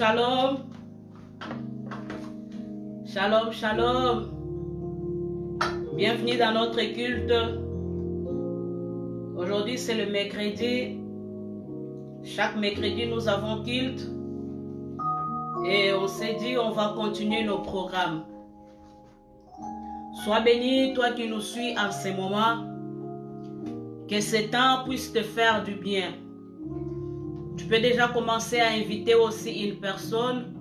shalom. Shalom, shalom. Bienvenue dans notre culte. Aujourd'hui, c'est le mercredi. Chaque mercredi, nous avons culte. Et on s'est dit, on va continuer nos programmes. Sois béni, toi qui nous suis en ce moment. Que ce temps puisse te faire du bien. Tu peux déjà commencer à inviter aussi une personne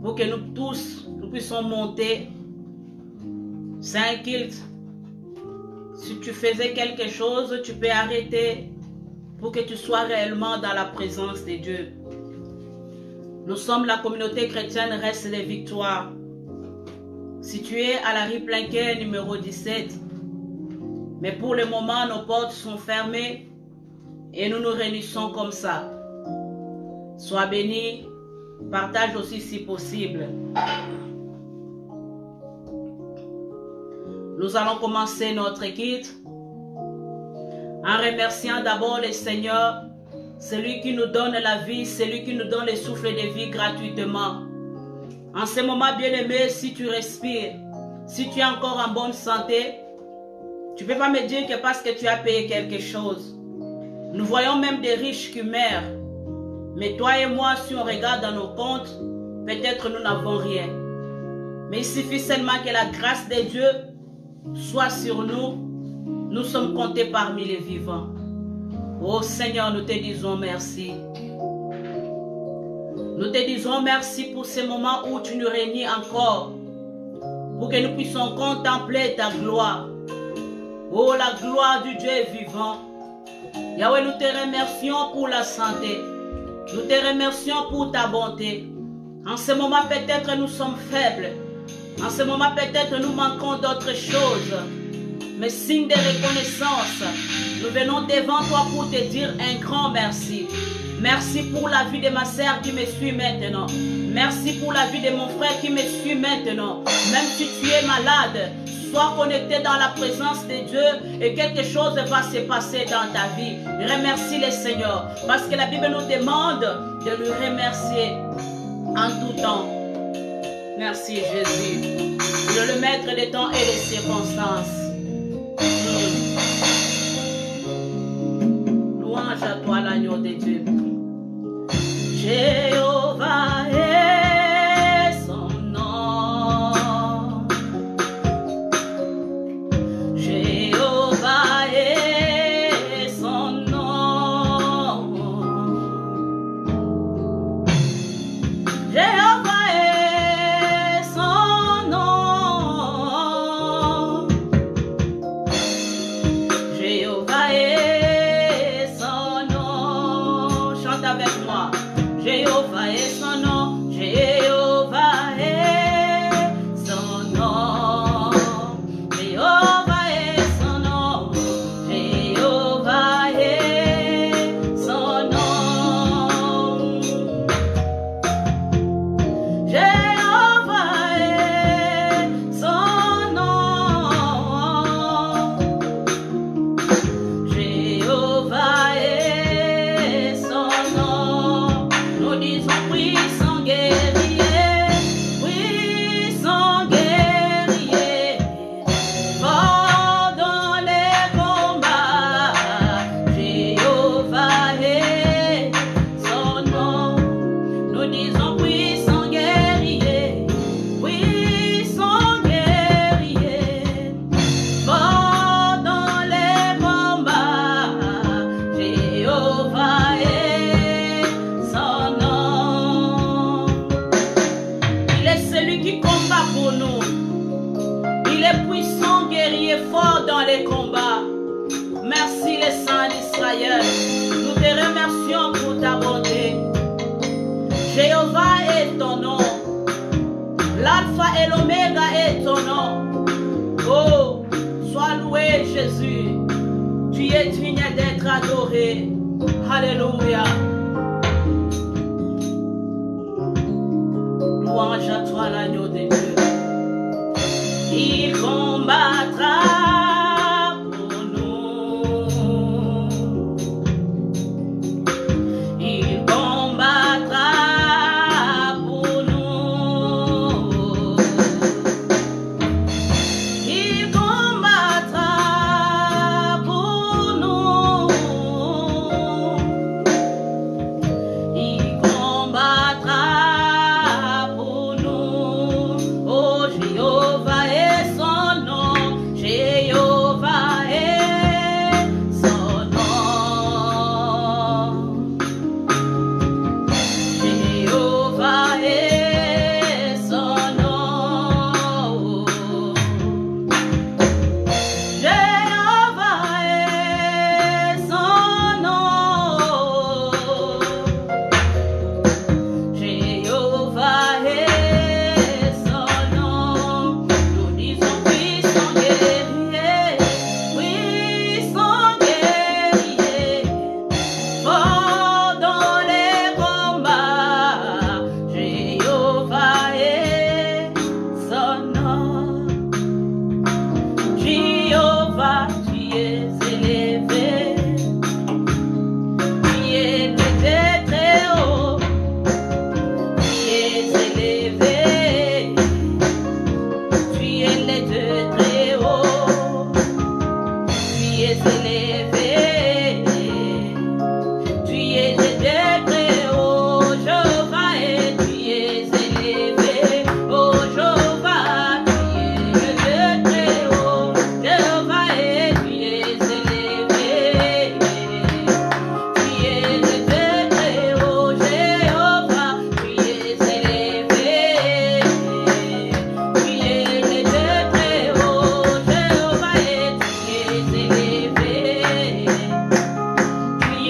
pour que nous tous, nous puissions monter. C'est un culte. Si tu faisais quelque chose, tu peux arrêter pour que tu sois réellement dans la présence de Dieu. Nous sommes la communauté chrétienne Reste des Victoires, située à la rue Planquet numéro 17. Mais pour le moment, nos portes sont fermées et nous nous réunissons comme ça. Sois béni, partage aussi si possible. Nous allons commencer notre culte en remerciant d'abord le Seigneur, celui qui nous donne la vie, celui qui nous donne le souffle de vie gratuitement. En ce moment, bien-aimé, si tu respires, si tu es encore en bonne santé, tu ne peux pas me dire que parce que tu as payé quelque chose. Nous voyons même des riches qui meurent. Mais toi et moi, si on regarde dans nos comptes, peut-être nous n'avons rien. Mais il suffit seulement que la grâce de Dieu soit sur nous. Nous sommes comptés parmi les vivants. Oh Seigneur, nous te disons merci. Nous te disons merci pour ces moments où tu nous réunis encore. Pour que nous puissions contempler ta gloire. Oh, la gloire du Dieu vivant. Yahweh, nous te remercions pour la santé. Nous te remercions pour ta bonté. En ce moment, peut-être nous sommes faibles. En ce moment, peut-être nous manquons d'autres choses. Mais signe de reconnaissance, nous venons devant toi pour te dire un grand merci. Merci pour la vie de ma sœur qui me suit maintenant. Merci pour la vie de mon frère qui me suit maintenant. Même si tu es malade, sois connecté dans la présence de Dieu et quelque chose va se passer dans ta vie. Remercie le Seigneur parce que la Bible nous demande de lui remercier en tout temps. Merci Jésus. Tu es le maître des temps et des circonstances. Louange à toi l'agneau de Dieu. Jéhovah est son nom. Jéhovah est son nom. Jéhovah est son nom. Jéhovah est son nom. Chante avec moi. Jéhovah est son nom, Jéhovah est son nom, Jéhovah est son nom, Jéhovah est son nom, Jéhovah est son nom, Jéhovah est son nom. Nous disons puissant guerrier, fort dans les combats. Jéhovah est son nom. Nous disons puissant guerrier, fort dans les combats. Jéhovah est son nom. Il est celui qui combat pour nous. Il est puissant, guerrier, fort dans les combats. Merci les saints d'Israël. Nous te remercions pour ta bonté. Jéhovah est ton nom. L'alpha et l'oméga est ton nom. Oh, sois loué Jésus. Tu es digne d'être adoré. Alléluia. Louange à toi l'agneau de Dieu. Il combattra pour nous. Il combattra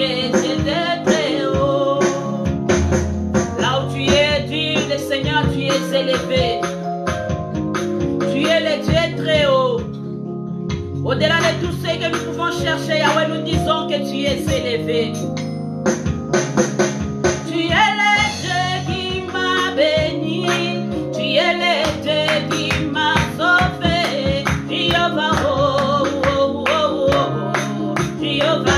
es élevé très haut. Là où tu es, dis le Seigneur, tu es élevé. Tu es le Dieu très haut. Au-delà de tout ce que nous pouvons chercher, Yahweh, nous disons que tu es élevé. Tu es le Dieu qui m'a béni. Tu es le Dieu qui m'a sauvé. Jéhovah, oh, oh, oh, oh, oh. Jéhovah.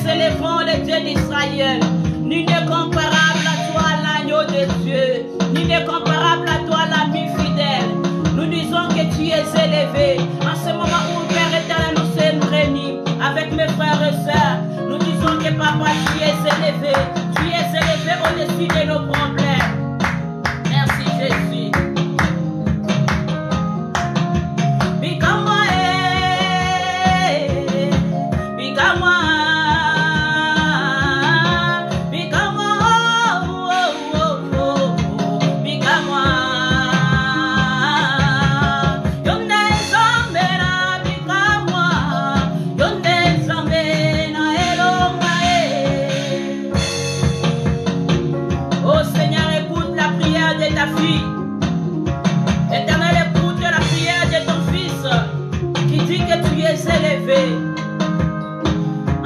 Célébrons le Dieu d'Israël. Nul n'est comparable à toi, l'agneau de Dieu. Nul n'est comparable à toi, l'ami fidèle. Nous disons que tu es élevé. En ce moment où Père éternel nous sommes réunis avec mes frères et sœurs, nous disons que Papa, tu es élevé. Tu es élevé au-dessus de nos problèmes. Merci Jésus.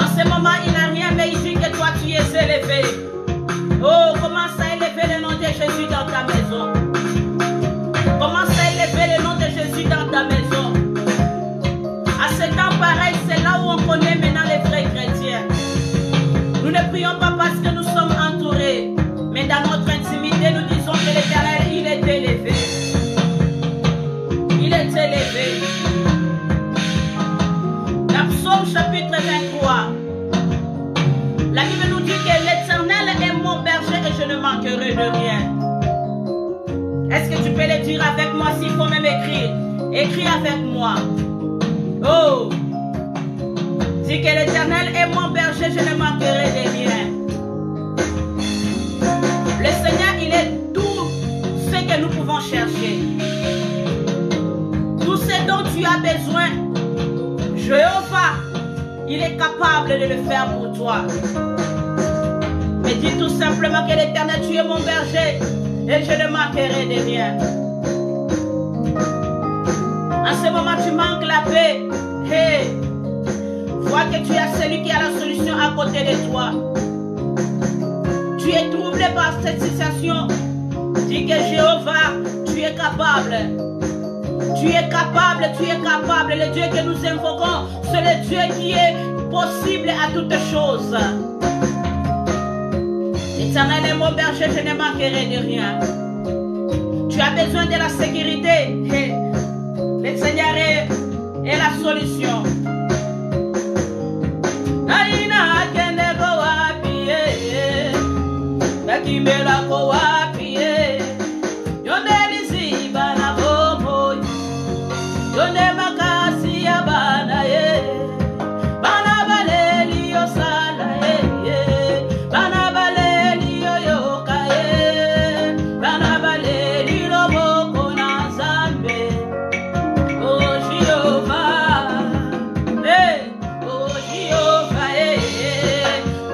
En ce moment, il n'a rien, mais il dit que toi, tu es élevé. Oh, commence à élever le nom de Jésus dans ta maison. Commence à élever le nom de Jésus dans ta maison. À ce temps pareil, c'est là où on connaît maintenant les vrais chrétiens. Nous ne prions pas parce que nous sommes entourés, mais dans notre intimité, nous disons que l'Éternel, il est élevé. Il est élevé. Psaume chapitre 23. La Bible nous dit que l'Éternel est mon berger et je ne manquerai de rien. Est-ce que tu peux le dire avec moi s'il faut même écrire? Écris avec moi. Oh! Dis que l'Éternel est mon berger, je ne manquerai de rien. Le Seigneur, il est tout ce que nous pouvons chercher. Tout ce dont tu as besoin, Jéhovah, il est capable de le faire pour toi. Mais dis tout simplement que l'Éternel, tu es mon berger et je ne manquerai de rien. En ce moment, tu manques la paix. Hey, vois que tu as celui qui a la solution à côté de toi. Tu es troublé par cette situation. Dis que Jéhovah, tu es capable. Tu es capable, tu es capable. Le Dieu que nous invoquons, c'est le Dieu qui est possible à toutes choses. L'Éternel est mon berger, je ne manquerai de rien. Tu as besoin de la sécurité. Le Seigneur est la solution.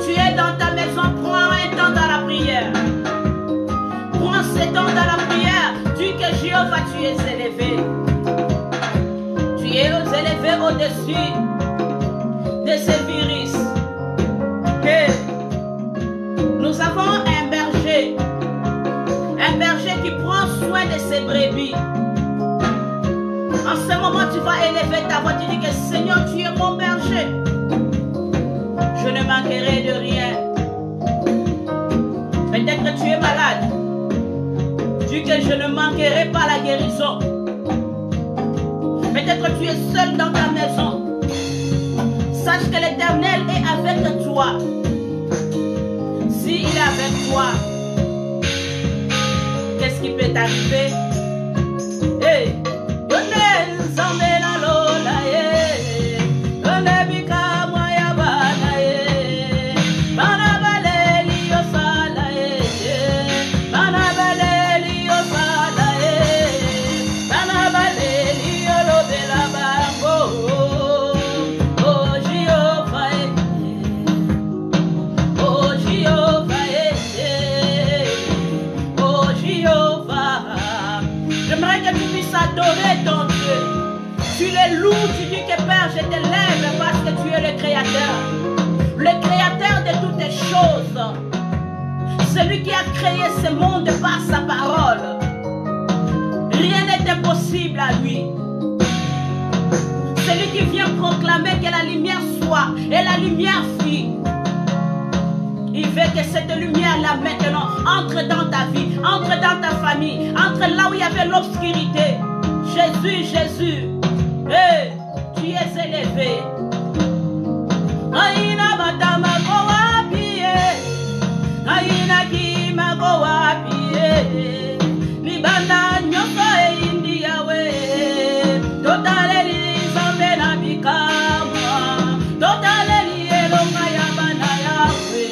Tu es dans ta maison, prends un temps au-dessus de ces virus. Et nous avons un berger qui prend soin de ses brebis. En ce moment, tu vas élever ta voix, tu dis que Seigneur, tu es mon berger. Je ne manquerai de rien. Peut-être que tu es malade. Dis que je ne manquerai pas la guérison. Peut-être que tu es seul dans ta maison. Sache que l'Éternel est avec toi. S'il est avec toi, qu'est-ce qui peut t'arriver? Hey! Tu dis que Père, je t'élève parce que tu es le créateur de toutes les choses. Celui qui a créé ce monde par sa parole. Rien n'est impossible à lui. Celui qui vient proclamer que la lumière soit et la lumière fit. Il veut que cette lumière-là maintenant entre dans ta vie, entre dans ta famille, entre là où il y avait l'obscurité. Jésus, Jésus. Hey, tu es élevé. Aïna batama kowa pie, aïna kima kowa pie. Libanda nyoso e India we, totale li zambe na bikama, totale li elonga ya bana ya we.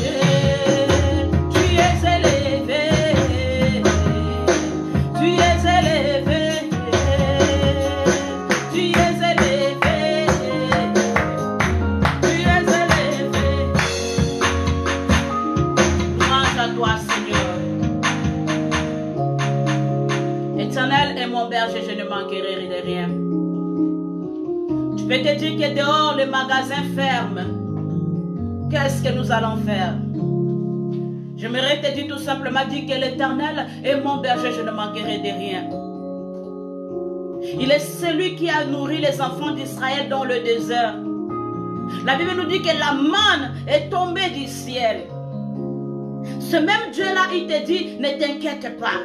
Tu es élevé, tu es élevé. Éternel est mon berger, je ne manquerai de rien. Tu peux te dire que dehors le magasin ferme. Qu'est-ce que nous allons faire? J'aimerais te dire tout simplement que l'Éternel est mon berger, je ne manquerai de rien. Il est celui qui a nourri les enfants d'Israël dans le désert. La Bible nous dit que la manne est tombée du ciel. Ce même Dieu-là, il te dit, ne t'inquiète pas.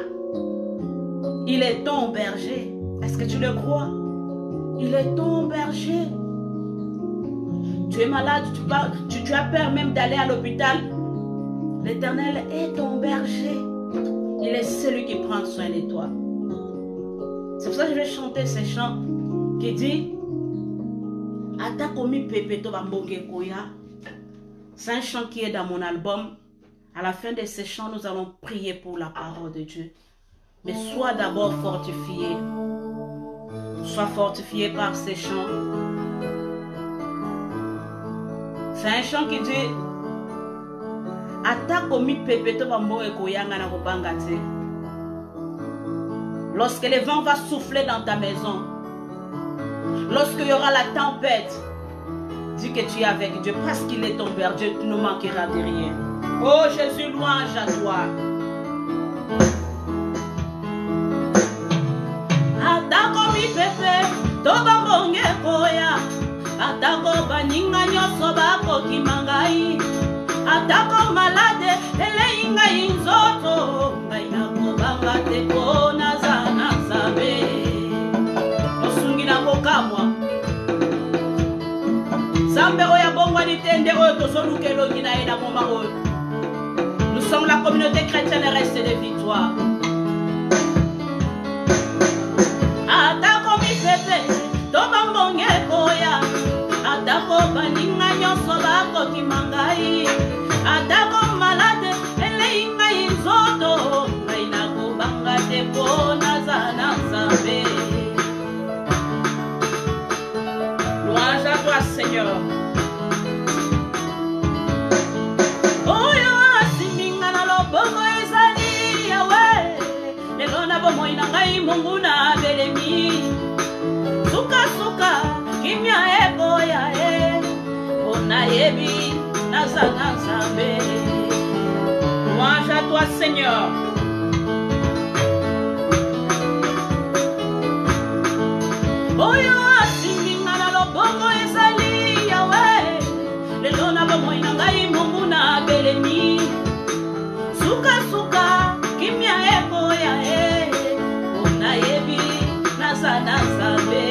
Il est ton berger. Est-ce que tu le crois? Il est ton berger. Tu es malade, tu as peur même d'aller à l'hôpital. L'Éternel est ton berger. Il est celui qui prend soin de toi. C'est pour ça que je vais chanter ce chant qui dit c'est un chant qui est dans mon album. À la fin de ce chant, nous allons prier pour la parole de Dieu. Mais sois d'abord fortifié. Sois fortifié par ces chants. C'est un chant qui dit lorsque le vent va souffler dans ta maison, lorsqu'il y aura la tempête, dis que tu es avec Dieu parce qu'il est ton berger, tu ne manqueras de rien. Oh Jésus, louange à toi. Atako mi pepe, toba mbonge koya. Atako baninga nyoso bako kimangai. Atako malade, ele inga inzoto. Ngaina kobanga te kona zana zabe. Osungi na kokamwa. Zambe oya bongwa nitende oyo tozoluke longi na ena moma oyo. Nous sommes la communauté chrétienne reste de victoire. Atako mi pepe, toba mbonge koya. Atako baninga nyoso bako kimangai. Atako malade, ele inga inzoto. Ngaina kubanga te kona zana zambe. Louange à toi Seigneur. Mungu na belemi suka suka kimya eko nayebi nazana nzambe. Louange à toi Seigneur. Oyo asinginga na loboko ezali Yawe, lelo na bomoi na ngai Mungu na belemi. Suka suka kimia ekoya nayebi nazana nzambe.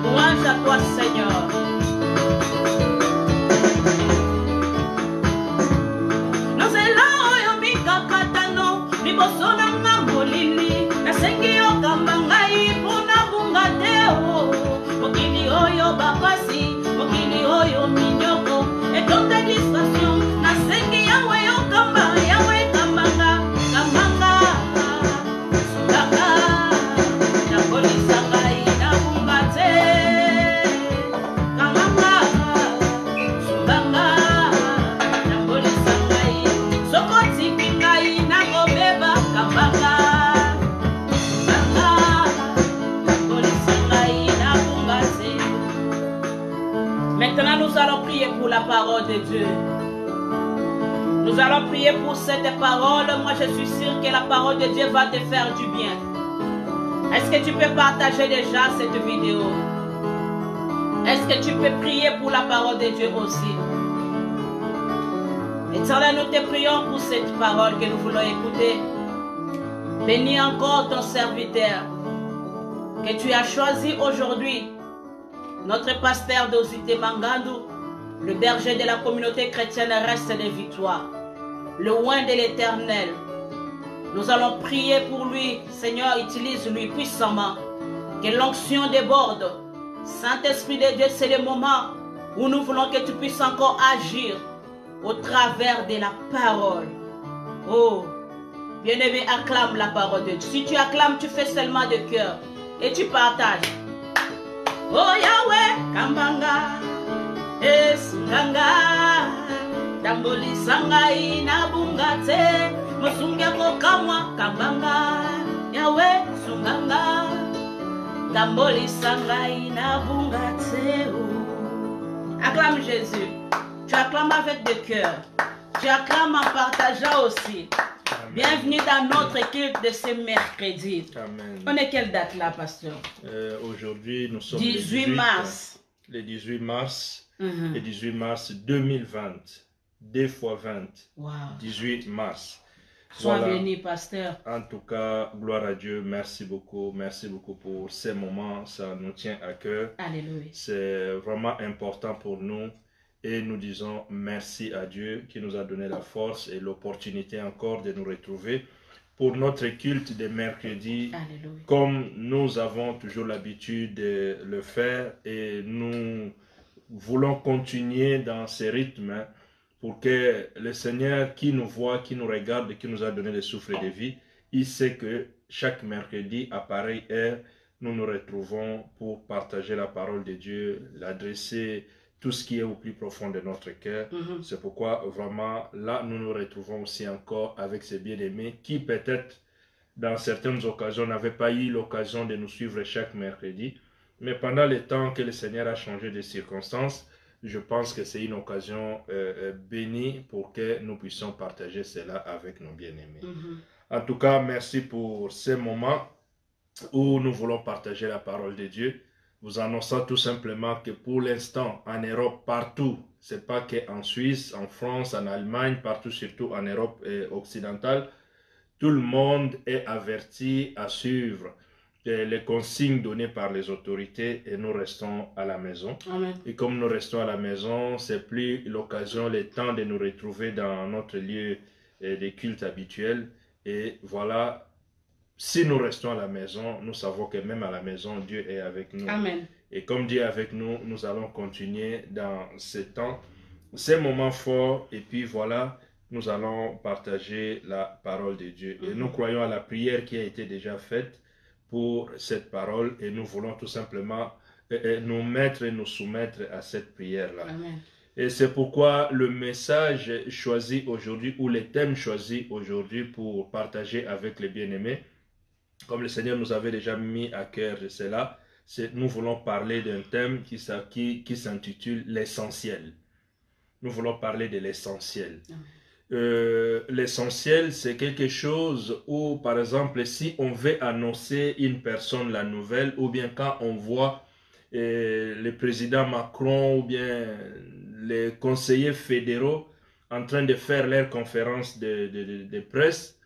Louange à toi Seigneur. Nazela oyo mikakatano liboso na nga molili nasengi yo kamba ngai mpona bunga te mokili oyo bapasi mokili oyo minyoko etonda distraction nasengi yawe yo kamba yawe kambanga kambanga sunganga nakolisa ngai na bunga te kambanga sunganga nakolisa ngai sokoti ngai nakobeba kambanga sunganga nakolisa ngai na bunga te. Maintenant nous allons prier pour la parole de Dieu. Nous allons prier pour cette parole. Moi, je suis sûre que la parole de Dieu va te faire du bien. Est-ce que tu peux partager déjà cette vidéo? Est-ce que tu peux prier pour la parole de Dieu aussi? Éternel, nous te prions pour cette parole que nous voulons écouter. Bénis encore ton serviteur que tu as choisi aujourd'hui, notre pasteur d'Ozité Mangandou, le berger de la communauté chrétienne Reste des Victoires, le oint de l'Éternel. Nous allons prier pour lui. Seigneur, utilise-lui puissamment. Que l'onction déborde. Saint-Esprit de Dieu, c'est le moment où nous voulons que tu puisses encore agir au travers de la parole. Oh, bien-aimé, acclame la parole de Dieu. Si tu acclames, tu fais seulement de cœur et tu partages. Oh Yahweh, Kambanga, Esunganga, Damboli Sangai, Nabungate, Mosunga Kamwa, Kambanga, Yahweh, Sunganga, Damboli Sangai, Nabungate. Acclame Jésus. Tu acclames avec de cœur. Tu acclames en partageant aussi. Amen. Bienvenue dans notre culte de ce mercredi. Amen. On est quelle date là, pasteur? Aujourd'hui, nous sommes 18 mars. Le 18 mars. Le 18 mars 2020. 2 fois 20. Wow. 18 mars. Sois béni, pasteur. En tout cas, gloire à Dieu. Merci beaucoup. Merci beaucoup pour ces moments. Ça nous tient à cœur. Alléluia. C'est vraiment important pour nous. Et nous disons merci à Dieu qui nous a donné la force et l'opportunité encore de nous retrouver pour notre culte de mercredi. Alléluia. Comme nous avons toujours l'habitude de le faire et nous voulons continuer dans ce rythme pour que le Seigneur qui nous voit, qui nous regarde, qui nous a donné le souffle de vie, il sait que chaque mercredi à pareille heure, nous nous retrouvons pour partager la parole de Dieu, l'adresser, tout ce qui est au plus profond de notre cœur. C'est pourquoi vraiment là nous nous retrouvons aussi encore avec ces bien-aimés qui peut-être dans certaines occasions n'avaient pas eu l'occasion de nous suivre chaque mercredi, mais pendant le temps que le Seigneur a changé de circonstances, je pense que c'est une occasion bénie pour que nous puissions partager cela avec nos bien-aimés. En tout cas, merci pour ces moments où nous voulons partager la parole de Dieu. Vous annonçant tout simplement que pour l'instant, en Europe, partout, c'est pas qu'en Suisse, en France, en Allemagne, partout, surtout en Europe occidentale, tout le monde est averti à suivre les consignes données par les autorités et nous restons à la maison. Amen. Et comme nous restons à la maison, c'est plus l'occasion, le temps de nous retrouver dans notre lieu de culte habituel. Et voilà. Si nous restons à la maison, nous savons que même à la maison, Dieu est avec nous. Amen. Et comme Dieu est avec nous, nous allons continuer dans ces temps, ces moments forts. Et puis voilà, nous allons partager la parole de Dieu. Et nous croyons à la prière qui a été déjà faite pour cette parole. Et nous voulons tout simplement nous mettre et nous soumettre à cette prière-là. Et c'est pourquoi le message choisi aujourd'hui, ou les thèmes choisis aujourd'hui pour partager avec les bien-aimés, comme le Seigneur nous avait déjà mis à cœur de cela, nous voulons parler d'un thème qui s'intitule l'essentiel. Nous voulons parler de l'essentiel. L'essentiel, c'est quelque chose où, par exemple, si on veut annoncer une personne la nouvelle, ou bien quand on voit le président Macron ou bien les conseillers fédéraux en train de faire leur conférence de presse,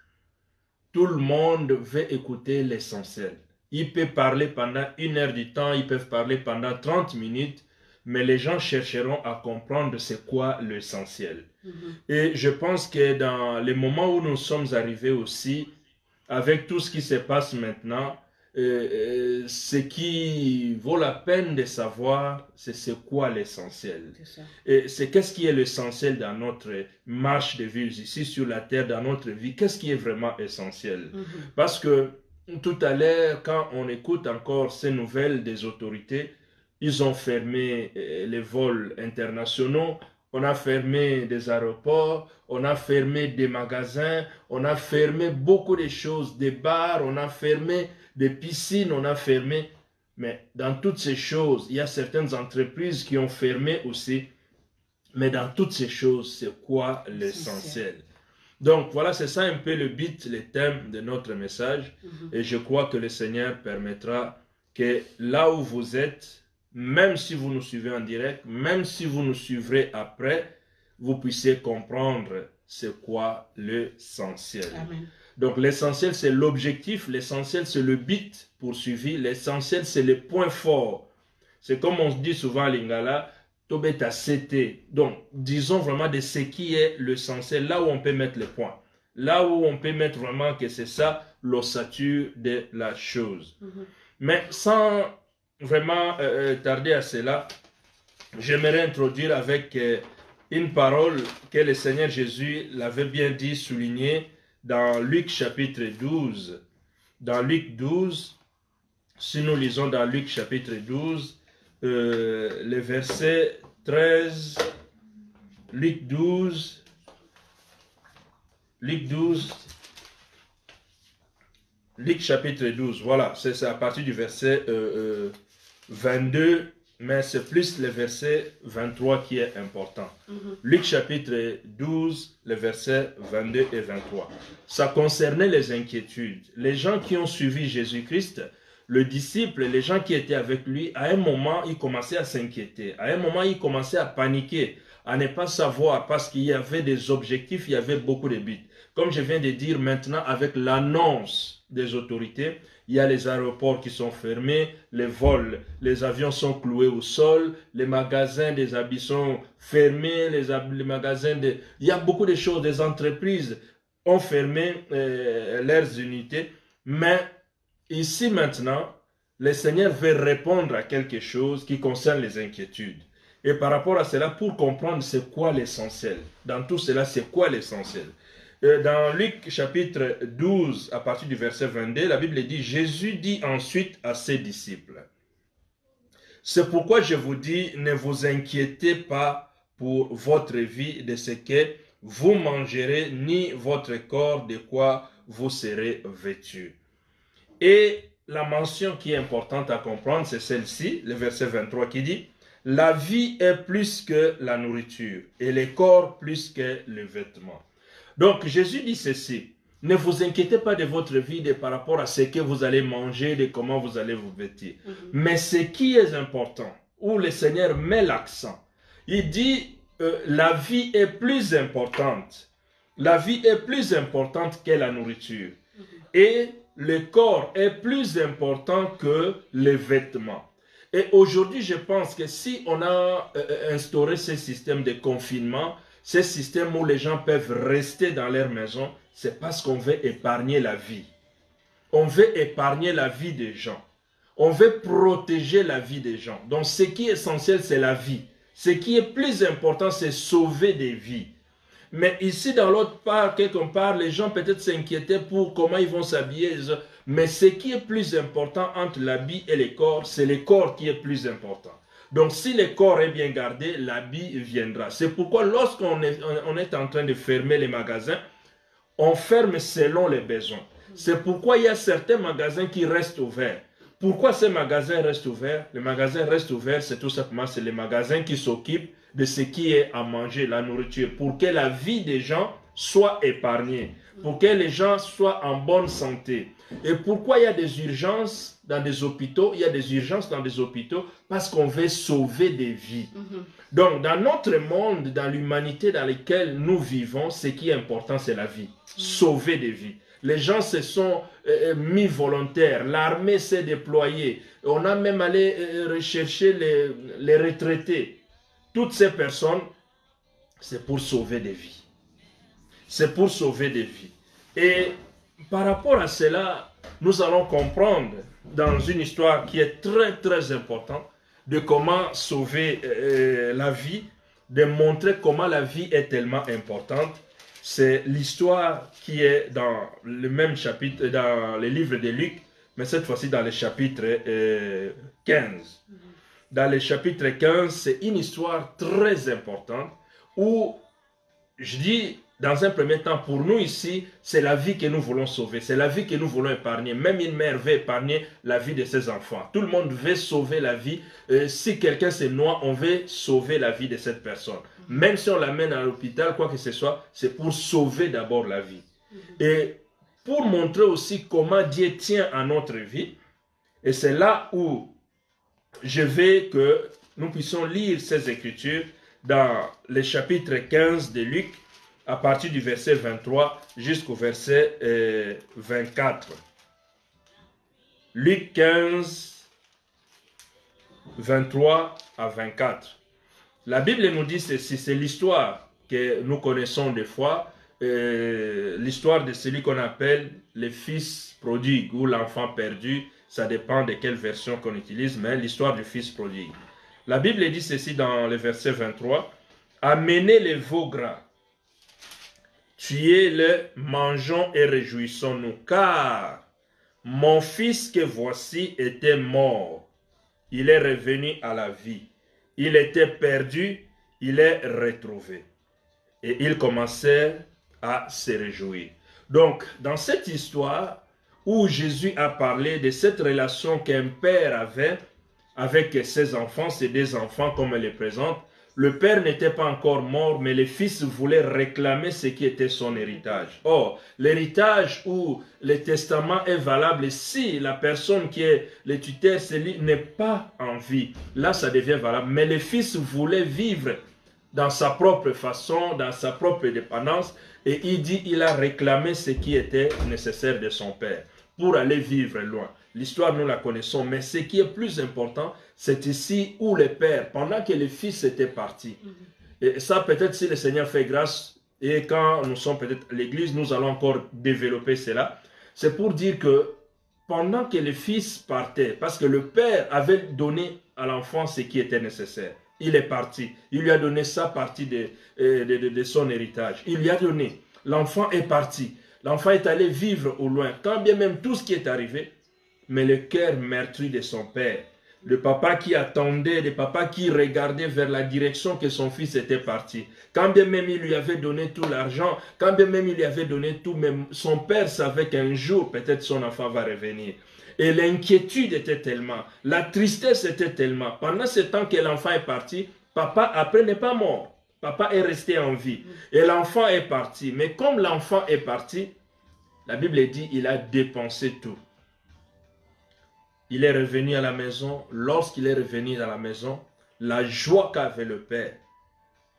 tout le monde veut écouter l'essentiel. Il peut parler pendant 1 heure du temps, ils peuvent parler pendant 30 minutes, mais les gens chercheront à comprendre c'est quoi l'essentiel. Et je pense que dans les moments où nous sommes arrivés aussi, avec tout ce qui se passe maintenant, ce qui vaut la peine de savoir, c'est quoi l'essentiel. Et c'est qu'est-ce qui est l'essentiel dans notre marche de vie ici sur la terre, dans notre vie, qu'est-ce qui est vraiment essentiel. Parce que tout à l'heure, quand on écoute encore ces nouvelles des autorités, ils ont fermé les vols internationaux, on a fermé des aéroports, on a fermé des magasins, on a fermé beaucoup de choses, des bars, on a fermé des piscines, on a fermé. Mais dans toutes ces choses, il y a certaines entreprises qui ont fermé aussi. Mais dans toutes ces choses, c'est quoi l'essentiel? Donc voilà, c'est ça un peu le but, le thème de notre message. Et je crois que le Seigneur permettra que là où vous êtes, même si vous nous suivez en direct, même si vous nous suivrez après, vous puissiez comprendre c'est quoi l'essentiel. Donc l'essentiel, c'est l'objectif, l'essentiel, c'est le but poursuivi, l'essentiel, c'est le point fort. C'est comme on dit souvent à Lingala, Tobeta CT. Donc, disons vraiment de ce qui est l'essentiel, là où on peut mettre les points. Là où on peut mettre vraiment que c'est ça l'ossature de la chose. Mais sans vraiment tarder à cela, j'aimerais introduire avec une parole que le Seigneur Jésus l'avait bien dit, souligné dans Luc chapitre 12. Dans Luc 12, si nous lisons dans Luc chapitre 12, le verset 13, Luc 12, Luc chapitre 12, voilà, c'est à partir du verset 22, mais c'est plus le verset 23 qui est important. Luc chapitre 12, le verset 22 et 23. Ça concernait les inquiétudes. Les gens qui ont suivi Jésus-Christ, le disciple, les gens qui étaient avec lui, à un moment, ils commençaient à s'inquiéter. À un moment, ils commençaient à paniquer, à ne pas savoir, parce qu'il y avait des objectifs, il y avait beaucoup de buts. Comme je viens de dire maintenant, avec l'annonce des autorités, il y a les aéroports qui sont fermés, les vols, les avions sont cloués au sol, les magasins des habits sont fermés, les magasins de... Il y a beaucoup de choses, des entreprises ont fermé leurs unités, mais ici maintenant, le Seigneur veut répondre à quelque chose qui concerne les inquiétudes. Et par rapport à cela, pour comprendre c'est quoi l'essentiel, dans tout cela, c'est quoi l'essentiel? Dans Luc chapitre 12, à partir du verset 22, la Bible dit, Jésus dit ensuite à ses disciples, c'est pourquoi je vous dis, ne vous inquiétez pas pour votre vie de ce que vous mangerez, ni votre corps de quoi vous serez vêtus. Et la mention qui est importante à comprendre, c'est celle-ci, le verset 23 qui dit, la vie est plus que la nourriture et le corps plus que le vêtement. Donc Jésus dit ceci, ne vous inquiétez pas de votre vie par rapport à ce que vous allez manger, de comment vous allez vous vêtir. Mais ce qui est important, où le Seigneur met l'accent, il dit la vie est plus importante. La vie est plus importante que la nourriture. Et le corps est plus important que les vêtements. Et aujourd'hui, je pense que si on a instauré ce système de confinement, ce système où les gens peuvent rester dans leur maison, c'est parce qu'on veut épargner la vie. On veut épargner la vie des gens. On veut protéger la vie des gens. Donc ce qui est essentiel, c'est la vie. Ce qui est plus important, c'est sauver des vies. Mais ici, dans l'autre part, quelque part, les gens peut-être s'inquiétaient pour comment ils vont s'habiller. Mais ce qui est plus important entre l'habit et le corps, c'est le corps qui est plus important. Donc, si le corps est bien gardé, l'habit viendra. C'est pourquoi lorsqu'on est en train de fermer les magasins, on ferme selon les besoins. C'est pourquoi il y a certains magasins qui restent ouverts. Pourquoi ces magasins restent ouverts? Les magasins restent ouverts, c'est tout simplement les magasins qui s'occupent de ce qui est à manger, la nourriture, pour que la vie des gens soit épargnée, pour que les gens soient en bonne santé. Et pourquoi il y a des urgences dans des hôpitaux? Il y a des urgences dans des hôpitaux parce qu'on veut sauver des vies. Donc, dans notre monde, dans l'humanité dans laquelle nous vivons, ce qui est important, c'est la vie. Sauver des vies. Les gens se sont mis volontaires, l'armée s'est déployée. On a même allé rechercher les retraités. Toutes ces personnes, c'est pour sauver des vies. C'est pour sauver des vies. Et par rapport à cela, nous allons comprendre dans une histoire qui est très très importante de comment sauver la vie, de montrer comment la vie est tellement importante. C'est l'histoire qui est dans le même chapitre, dans le livre de Luc, mais cette fois-ci dans le chapitre 15. Dans le chapitre 15, c'est une histoire très importante où, je dis dans un premier temps, pour nous ici, c'est la vie que nous voulons sauver, c'est la vie que nous voulons épargner. Même une mère veut épargner la vie de ses enfants. Tout le monde veut sauver la vie. Si quelqu'un se noie, on veut sauver la vie de cette personne. Même si on l'amène à l'hôpital, quoi que ce soit, c'est pour sauver d'abord la vie. Et pour montrer aussi comment Dieu tient à notre vie, et c'est là où je veux que nous puissions lire ces Écritures dans le chapitre 15 de Luc, à partir du verset 23 jusqu'au verset 24. Luc 15, 23 à 24. La Bible nous dit ceci, c'est l'histoire que nous connaissons des fois, l'histoire de celui qu'on appelle le fils prodigue ou l'enfant perdu, ça dépend de quelle version qu'on utilise, mais l'histoire du fils prodigue. La Bible dit ceci dans le verset 23, « Amenez les veaux gras, tuez-le, mangeons et réjouissons-nous, car mon fils que voici était mort, il est revenu à la vie. Il était perdu, il est retrouvé. » Et ils commencèrent à se réjouir. Donc, dans cette histoire où Jésus a parlé de cette relation qu'un père avait avec ses enfants, ses deux enfants comme elle les présente, le père n'était pas encore mort, mais le fils voulait réclamer ce qui était son héritage. Or, l'héritage ou le testament est valable si la personne qui est le tuteur n'est pas en vie. Là, ça devient valable. Mais le fils voulait vivre dans sa propre façon, dans sa propre dépendance, et il dit il a réclamé ce qui était nécessaire de son père pour aller vivre loin. L'histoire, nous la connaissons, mais ce qui est plus important, c'est ici où le père, pendant que le fils était parti, et ça peut-être si le Seigneur fait grâce, et quand nous sommes peut-être à l'église, nous allons encore développer cela, c'est pour dire que pendant que le fils partait, parce que le père avait donné à l'enfant ce qui était nécessaire, il est parti, il lui a donné sa partie de son héritage, il lui a donné, l'enfant est parti, l'enfant est allé vivre au loin, quand bien même tout ce qui est arrivé, mais le cœur meurtri de son père, le papa qui attendait, le papa qui regardait vers la direction que son fils était parti, quand bien même il lui avait donné tout l'argent, quand bien même il lui avait donné tout, même son père savait qu'un jour peut-être son enfant va revenir. Et l'inquiétude était tellement, la tristesse était tellement. Pendant ce temps que l'enfant est parti, papa après n'est pas mort. Papa est resté en vie. Et l'enfant est parti. Mais comme l'enfant est parti, la Bible dit il a dépensé tout. Il est revenu à la maison. Lorsqu'il est revenu à la maison, la joie qu'avait le père,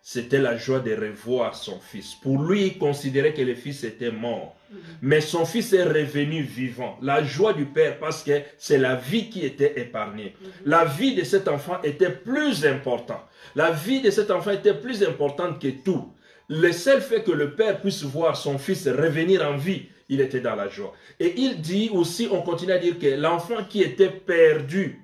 c'était la joie de revoir son fils. Pour lui, il considérait que le fils était mort. Mais son fils est revenu vivant. La joie du père, parce que c'est la vie qui était épargnée. La vie de cet enfant était plus importante. La vie de cet enfant était plus importante que tout. Le seul fait que le père puisse voir son fils revenir en vie, il était dans la joie. Et il dit aussi, on continue à dire que l'enfant qui était perdu,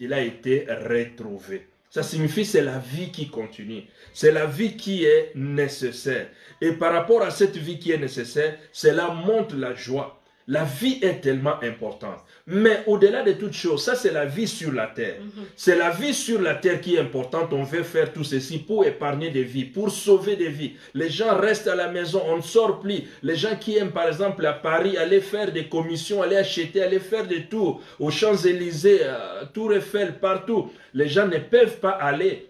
il a été retrouvé. Ça signifie c'est la vie qui continue. C'est la vie qui est nécessaire. Et par rapport à cette vie qui est nécessaire, cela montre la joie. La vie est tellement importante. Mais au-delà de toute chose, ça c'est la vie sur la terre. C'est la vie sur la terre qui est importante. On veut faire tout ceci pour épargner des vies, pour sauver des vies. Les gens restent à la maison, on ne sort plus. Les gens qui aiment par exemple à Paris aller faire des commissions, aller acheter, aller faire des tours aux Champs-Élysées, Tour Eiffel, partout. Les gens ne peuvent pas aller.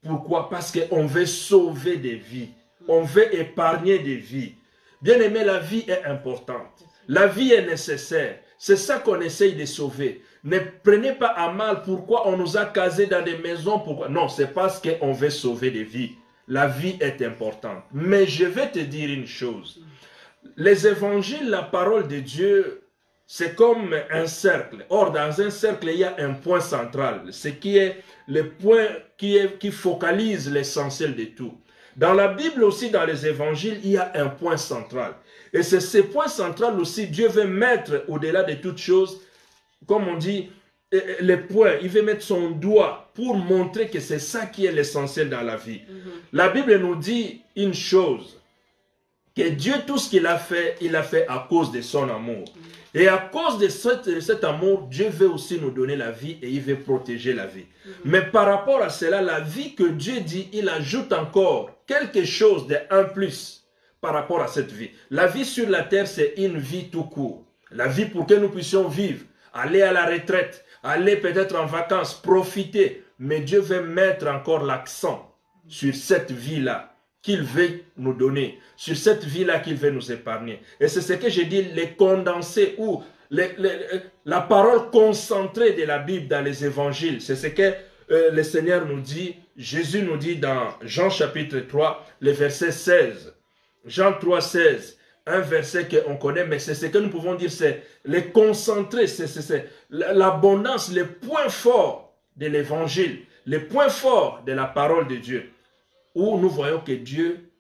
Pourquoi? Parce qu'on veut sauver des vies. On veut épargner des vies. Bien aimé, la vie est importante. La vie est nécessaire. C'est ça qu'on essaye de sauver. Ne prenez pas à mal pourquoi on nous a casés dans des maisons. Pourquoi? Non, c'est parce qu'on veut sauver des vies. La vie est importante. Mais je vais te dire une chose. Les évangiles, la parole de Dieu, c'est comme un cercle. Or, dans un cercle, il y a un point central. Ce qui est le point qui focalise l'essentiel de tout. Dans la Bible aussi, dans les évangiles, il y a un point central. Et c'est ce point central aussi, Dieu veut mettre au-delà de toutes choses, comme on dit, les points. Il veut mettre son doigt pour montrer que c'est ça qui est l'essentiel dans la vie. La Bible nous dit une chose, que Dieu, tout ce qu'il a fait, il a fait à cause de son amour. Et à cause de cet amour, Dieu veut aussi nous donner la vie et il veut protéger la vie. Mais par rapport à cela, la vie que Dieu dit, il ajoute encore quelque chose de un plus par rapport à cette vie. La vie sur la terre, c'est une vie tout court. La vie pour que nous puissions vivre, aller à la retraite, aller peut-être en vacances, profiter. Mais Dieu veut mettre encore l'accent sur cette vie-là qu'il veut nous donner, sur cette vie-là qu'il veut nous épargner. Et c'est ce que j'ai dit, les condensés ou la parole concentrée de la Bible dans les évangiles. C'est ce que le Seigneur nous dit, Jésus nous dit dans Jean chapitre 3, le verset 16. Jean 3, 16. Un verset qu'on connaît, mais c'est ce que nous pouvons dire, c'est les concentrés, c'est l'abondance, les points forts de l'évangile, les points forts de la parole de Dieu, où nous voyons que Dieu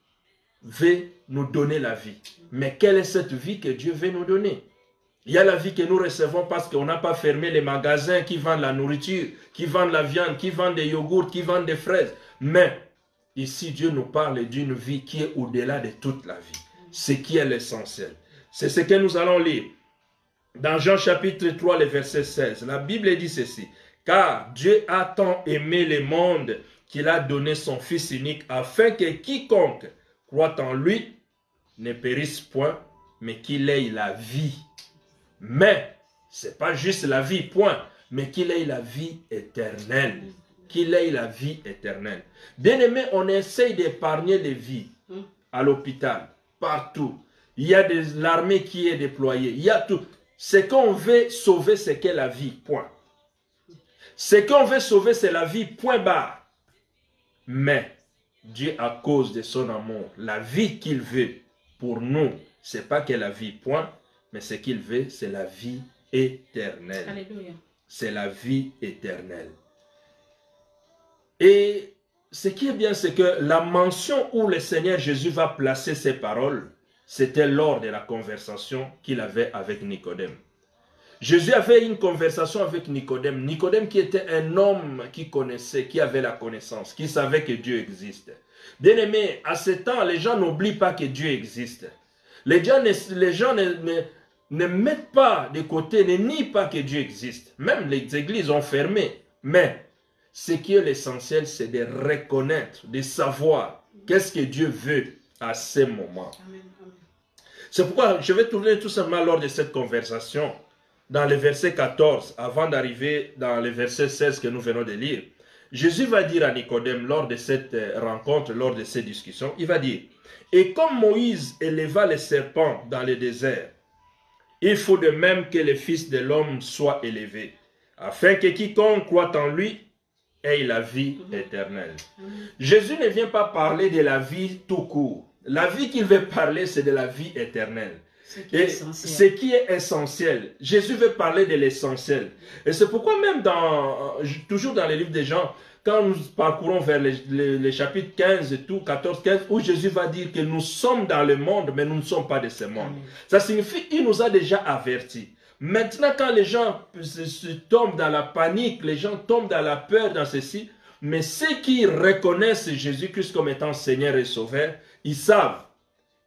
veut nous donner la vie. Mais quelle est cette vie que Dieu veut nous donner? Il y a la vie que nous recevons parce qu'on n'a pas fermé les magasins qui vendent la nourriture, qui vendent la viande, qui vendent des yogourts, qui vendent des fraises. Mais ici, Dieu nous parle d'une vie qui est au-delà de toute la vie. Ce qui est l'essentiel. C'est ce que nous allons lire. Dans Jean chapitre 3, le verset 16, la Bible dit ceci. Car Dieu a tant aimé le monde qu'il a donné son Fils unique afin que quiconque croit en lui ne périsse point, mais qu'il ait la vie. Mais, ce n'est pas juste la vie, point, mais qu'il ait la vie éternelle. Qu'il ait la vie éternelle. Bien aimé, on essaye d'épargner les vies à l'hôpital, partout. Il y a l'armée qui est déployée. Il y a tout. Ce qu'on veut sauver, c'est que la vie, point. Ce qu'on veut sauver, c'est la vie, point barre. Mais, Dieu, à cause de son amour, la vie qu'il veut pour nous, ce n'est pas que la vie, point, mais ce qu'il veut, c'est la vie éternelle. Alléluia. C'est la vie éternelle. Et ce qui est bien, c'est que la mention où le Seigneur Jésus va placer ses paroles, c'était lors de la conversation qu'il avait avec Nicodème. Jésus avait une conversation avec Nicodème. Nicodème qui était un homme qui connaissait, qui avait la connaissance, qui savait que Dieu existe. Bien aimé, à ce temps, les gens n'oublient pas que Dieu existe. Les gens ne mettent pas de côté, ne nient pas que Dieu existe. Même les églises ont fermé. Mais ce qui est l'essentiel, c'est de reconnaître, de savoir qu'est-ce que Dieu veut à ce moment. C'est pourquoi je vais tourner tout simplement lors de cette conversation dans le verset 14, avant d'arriver dans le verset 16 que nous venons de lire. Jésus va dire à Nicodème, lors de cette rencontre, lors de ces discussions, il va dire, « Et comme Moïse éleva les serpents dans le désert, il faut de même que le Fils de l'homme soit élevé, afin que quiconque croit en lui ait la vie éternelle. » Jésus ne vient pas parler de la vie tout court. La vie qu'il veut parler, c'est de la vie éternelle. Et ce qui est essentiel. Jésus veut parler de l'essentiel. Et c'est pourquoi même toujours dans les livres des Jean, quand nous parcourons vers les chapitres 15 et tout, 14, 15, où Jésus va dire que nous sommes dans le monde, mais nous ne sommes pas de ce monde. Ça signifie qu'il nous a déjà avertis. Maintenant, quand les gens tombent dans la panique, les gens tombent dans la peur, dans ceci, mais ceux qui reconnaissent Jésus-Christ comme étant Seigneur et Sauveur, ils savent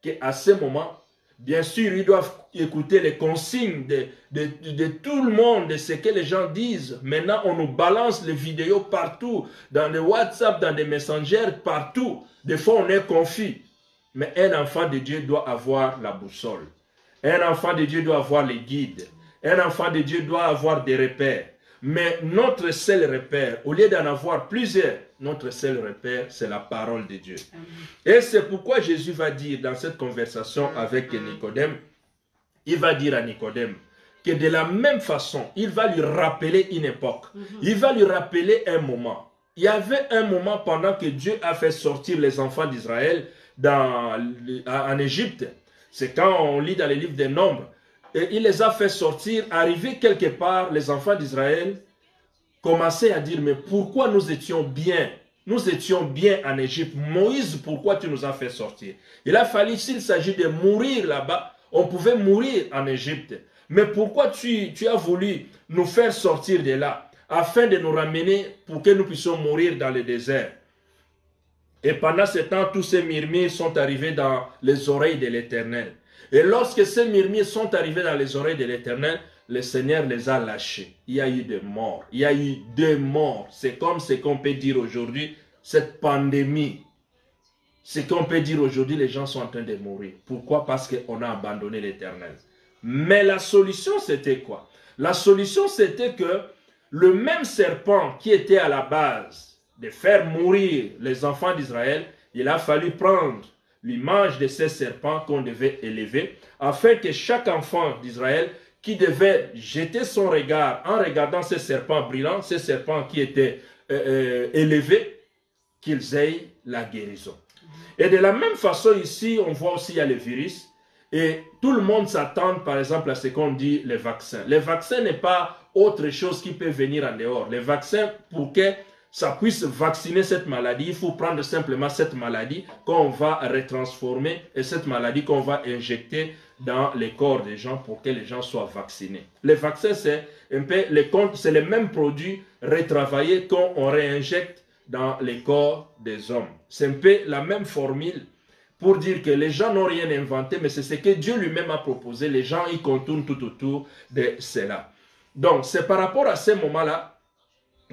qu'à ce moment, bien sûr, ils doivent écouter les consignes de tout le monde, de ce que les gens disent. Maintenant, on nous balance les vidéos partout, dans les WhatsApp, dans des messengers, partout. Des fois, on est confus. Mais un enfant de Dieu doit avoir la boussole. Un enfant de Dieu doit avoir les guides. Un enfant de Dieu doit avoir des repères. Mais notre seul repère, au lieu d'en avoir plusieurs, notre seul repère, c'est la parole de Dieu. Et c'est pourquoi Jésus va dire dans cette conversation avec Nicodème, il va dire à Nicodème que de la même façon, il va lui rappeler une époque. Il va lui rappeler un moment. Il y avait un moment pendant que Dieu a fait sortir les enfants d'Israël en Égypte. C'est quand on lit dans les livres des Nombres. Et il les a fait sortir, arriver quelque part, les enfants d'Israël commençaient à dire, mais pourquoi nous étions bien? Nous étions bien en Égypte. Moïse, pourquoi tu nous as fait sortir? Il a fallu, s'il s'agit de mourir là-bas, on pouvait mourir en Égypte. Mais pourquoi tu as voulu nous faire sortir de là, afin de nous ramener pour que nous puissions mourir dans le désert? Et pendant ce temps, tous ces murmures sont arrivés dans les oreilles de l'Éternel. Et lorsque ces murmures sont arrivés dans les oreilles de l'Éternel, le Seigneur les a lâchés. Il y a eu des morts. Il y a eu 2 morts. C'est comme ce qu'on peut dire aujourd'hui, cette pandémie. Ce qu'on peut dire aujourd'hui, les gens sont en train de mourir. Pourquoi? Parce qu'on a abandonné l'Éternel. Mais la solution, c'était quoi? La solution, c'était que le même serpent qui était à la base de faire mourir les enfants d'Israël, il a fallu prendre l'image de ces serpents qu'on devait élever, afin que chaque enfant d'Israël qui devait jeter son regard en regardant ces serpents brillants, ces serpents qui étaient élevés, qu'ils aient la guérison. Et de la même façon ici, on voit aussi il y a le virus. Et tout le monde s'attend par exemple à ce qu'on dit les vaccins. Les vaccins n'est pas autre chose qui peut venir en dehors. Les vaccins, pour que ça puisse vacciner cette maladie, il faut prendre simplement cette maladie qu'on va retransformer et cette maladie qu'on va injecter dans les corps des gens pour que les gens soient vaccinés. Les vaccins, c'est un peu c'est les mêmes produits retravaillés qu'on réinjecte dans les corps des hommes. C'est un peu la même formule pour dire que les gens n'ont rien inventé, mais c'est ce que Dieu lui-même a proposé. Les gens y contournent tout autour de cela. Donc, c'est par rapport à ce moment-là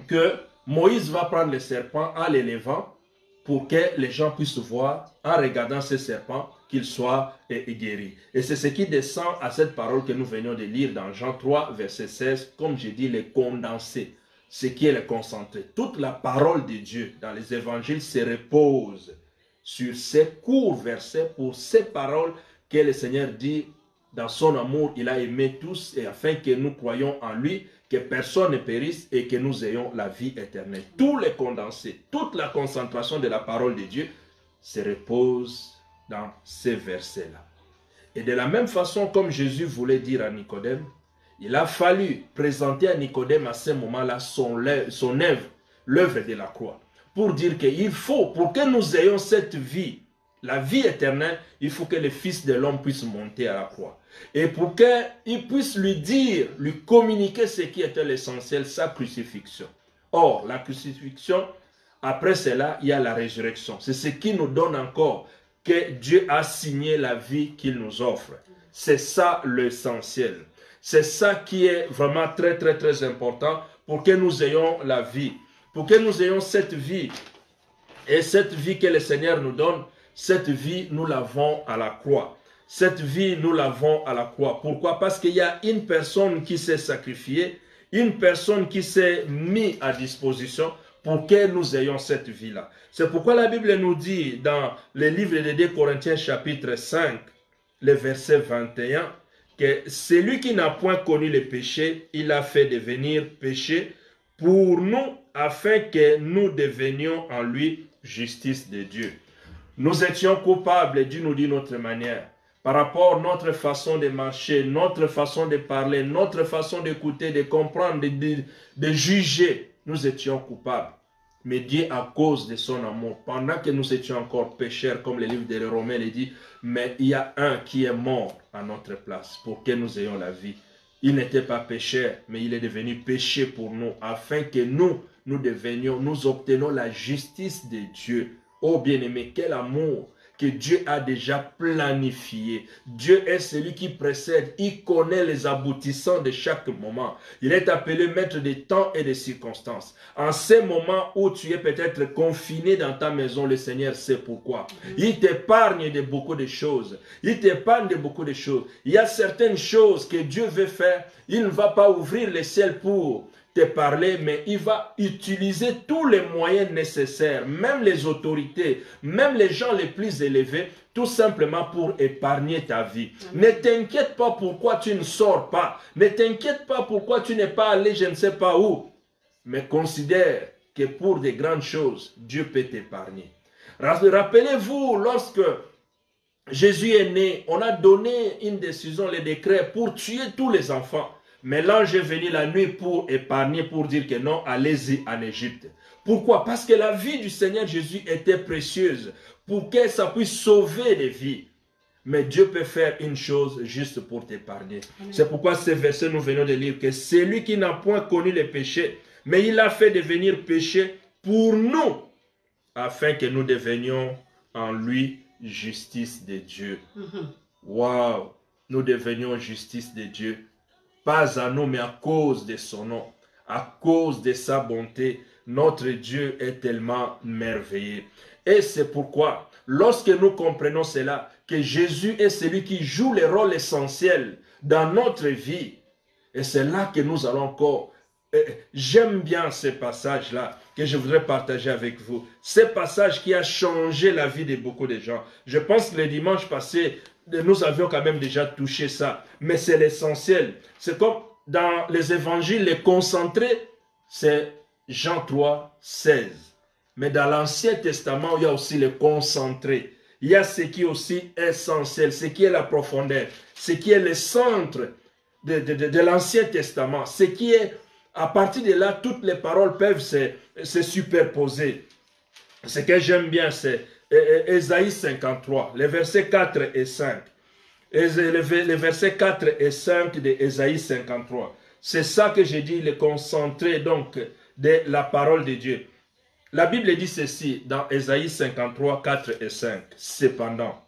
que Moïse va prendre le serpent en l'élevant pour que les gens puissent voir, en regardant ce serpent, qu'il soit guéri. Et c'est ce qui descend à cette parole que nous venons de lire dans Jean 3, verset 16, comme j'ai dit, les condensés, ce qui est le concentré. Toute la parole de Dieu dans les évangiles se repose sur ces courts versets, pour ces paroles que le Seigneur dit dans son amour, il a aimé tous, et afin que nous croyions en lui, que personne ne périsse et que nous ayons la vie éternelle. Tous les condensés, toute la concentration de la parole de Dieu se repose dans ces versets-là. Et de la même façon, comme Jésus voulait dire à Nicodème, il a fallu présenter à Nicodème à ce moment-là son œuvre, l'œuvre de la croix, pour dire qu'il faut, pour que nous ayons cette vie, la vie éternelle, il faut que le Fils de l'homme puisse monter à la croix. Et pour qu'il puisse lui dire, lui communiquer ce qui était l'essentiel, sa crucifixion. Or, la crucifixion, après cela, il y a la résurrection. C'est ce qui nous donne encore que Dieu a signé la vie qu'il nous offre. C'est ça l'essentiel. C'est ça qui est vraiment très, très, très important pour que nous ayons la vie. Pour que nous ayons cette vie. Et cette vie que le Seigneur nous donne, cette vie, nous l'avons à la croix. Cette vie, nous l'avons à la croix. Pourquoi? Parce qu'il y a une personne qui s'est sacrifiée, une personne qui s'est mise à disposition pour que nous ayons cette vie-là. C'est pourquoi la Bible nous dit dans le livre de 2 Corinthiens chapitre 5, le verset 21, que celui qui n'a point connu le péché, il a fait devenir péché pour nous, afin que nous devenions en lui justice de Dieu. Nous étions coupables d'une ou d'une autre manière, par rapport à notre façon de marcher, notre façon de parler, notre façon d'écouter, de comprendre, de juger. Nous étions coupables. Mais Dieu, à cause de son amour, pendant que nous étions encore pécheurs, comme le livre des Romains le dit, mais il y a un qui est mort à notre place pour que nous ayons la vie. Il n'était pas pécheur, mais il est devenu péché pour nous, afin que nous devenions, nous obtenions la justice de Dieu. Oh bien-aimé, quel amour que Dieu a déjà planifié. Dieu est celui qui précède, il connaît les aboutissants de chaque moment. Il est appelé maître des temps et des circonstances. En ces moments où tu es peut-être confiné dans ta maison, le Seigneur sait pourquoi. Il t'épargne de beaucoup de choses. Il t'épargne de beaucoup de choses. Il y a certaines choses que Dieu veut faire. Il ne va pas ouvrir le ciel pour te parler, mais il va utiliser tous les moyens nécessaires, même les autorités, même les gens les plus élevés, tout simplement pour épargner ta vie. Ne t'inquiète pas pourquoi tu ne sors pas. Ne t'inquiète pas pourquoi tu n'es pas allé je ne sais pas où. Mais considère que pour des grandes choses, Dieu peut t'épargner. Rappelez-vous, lorsque Jésus est né, on a donné une décision, le décret, pour tuer tous les enfants. Mais l'ange est venu la nuit pour épargner, pour dire que non, allez-y en Égypte. Pourquoi? Parce que la vie du Seigneur Jésus était précieuse, pour que ça puisse sauver des vies. Mais Dieu peut faire une chose juste pour t'épargner. C'est pourquoi ce verset nous venons de lire que c'est lui qui n'a point connu le péché, mais il a fait devenir péché pour nous, afin que nous devenions en lui justice de Dieu. Waouh! Nous devenions justice de Dieu. Pas à nous, mais à cause de son nom, à cause de sa bonté, notre Dieu est tellement merveilleux. Et c'est pourquoi, lorsque nous comprenons cela, que Jésus est celui qui joue le rôle essentiel dans notre vie, et c'est là que nous allons encore. J'aime bien ce passage-là que je voudrais partager avec vous. Ce passage qui a changé la vie de beaucoup de gens. Je pense que le dimanche passé, nous avions quand même déjà touché ça. Mais c'est l'essentiel. C'est comme dans les évangiles, les concentrés, c'est Jean 3, 16. Mais dans l'Ancien Testament, il y a aussi les concentrés. Il y a ce qui est aussi essentiel, ce qui est la profondeur, ce qui est le centre de l'Ancien Testament, ce qui est, à partir de là, toutes les paroles peuvent se superposer. Ce que j'aime bien, c'est Ésaïe 53, les versets 4 et 5. Les versets 4 et 5 de Ésaïe 53. C'est ça que j'ai dit, le concentré donc de la parole de Dieu. La Bible dit ceci dans Ésaïe 53, 4 et 5. Cependant,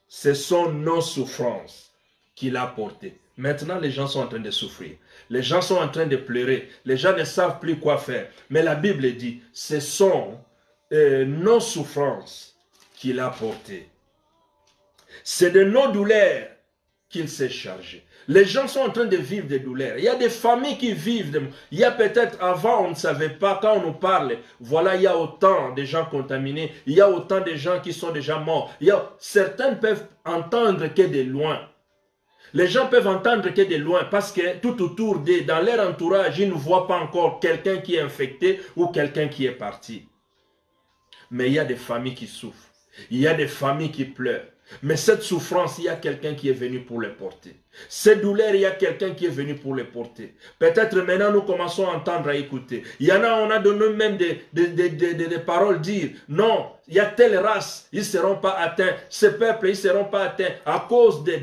ce sont nos souffrances qu'il a portées. Maintenant, les gens sont en train de souffrir. Les gens sont en train de pleurer. Les gens ne savent plus quoi faire. Mais la Bible dit, ce sont nos souffrances qu'il a portées. C'est de nos douleurs qu'il s'est chargé. Les gens sont en train de vivre des douleurs. Il y a des familles qui vivent. Il y a peut-être avant, on ne savait pas, quand on nous parle, voilà, il y a autant de gens contaminés. Il y a autant de gens qui sont déjà morts. Certains peuvent entendre que de loin. Les gens peuvent entendre que de loin parce que tout autour d'eux, dans leur entourage, ils ne voient pas encore quelqu'un qui est infecté ou quelqu'un qui est parti. Mais il y a des familles qui souffrent. Il y a des familles qui pleurent. Mais cette souffrance, il y a quelqu'un qui est venu pour les porter. Cette douleur, il y a quelqu'un qui est venu pour les porter. Peut-être maintenant, nous commençons à entendre, à écouter. Il y en a, on a donné même des paroles dire, non, il y a telle race, ils ne seront pas atteints. Ce peuple, ils ne seront pas atteints à cause de.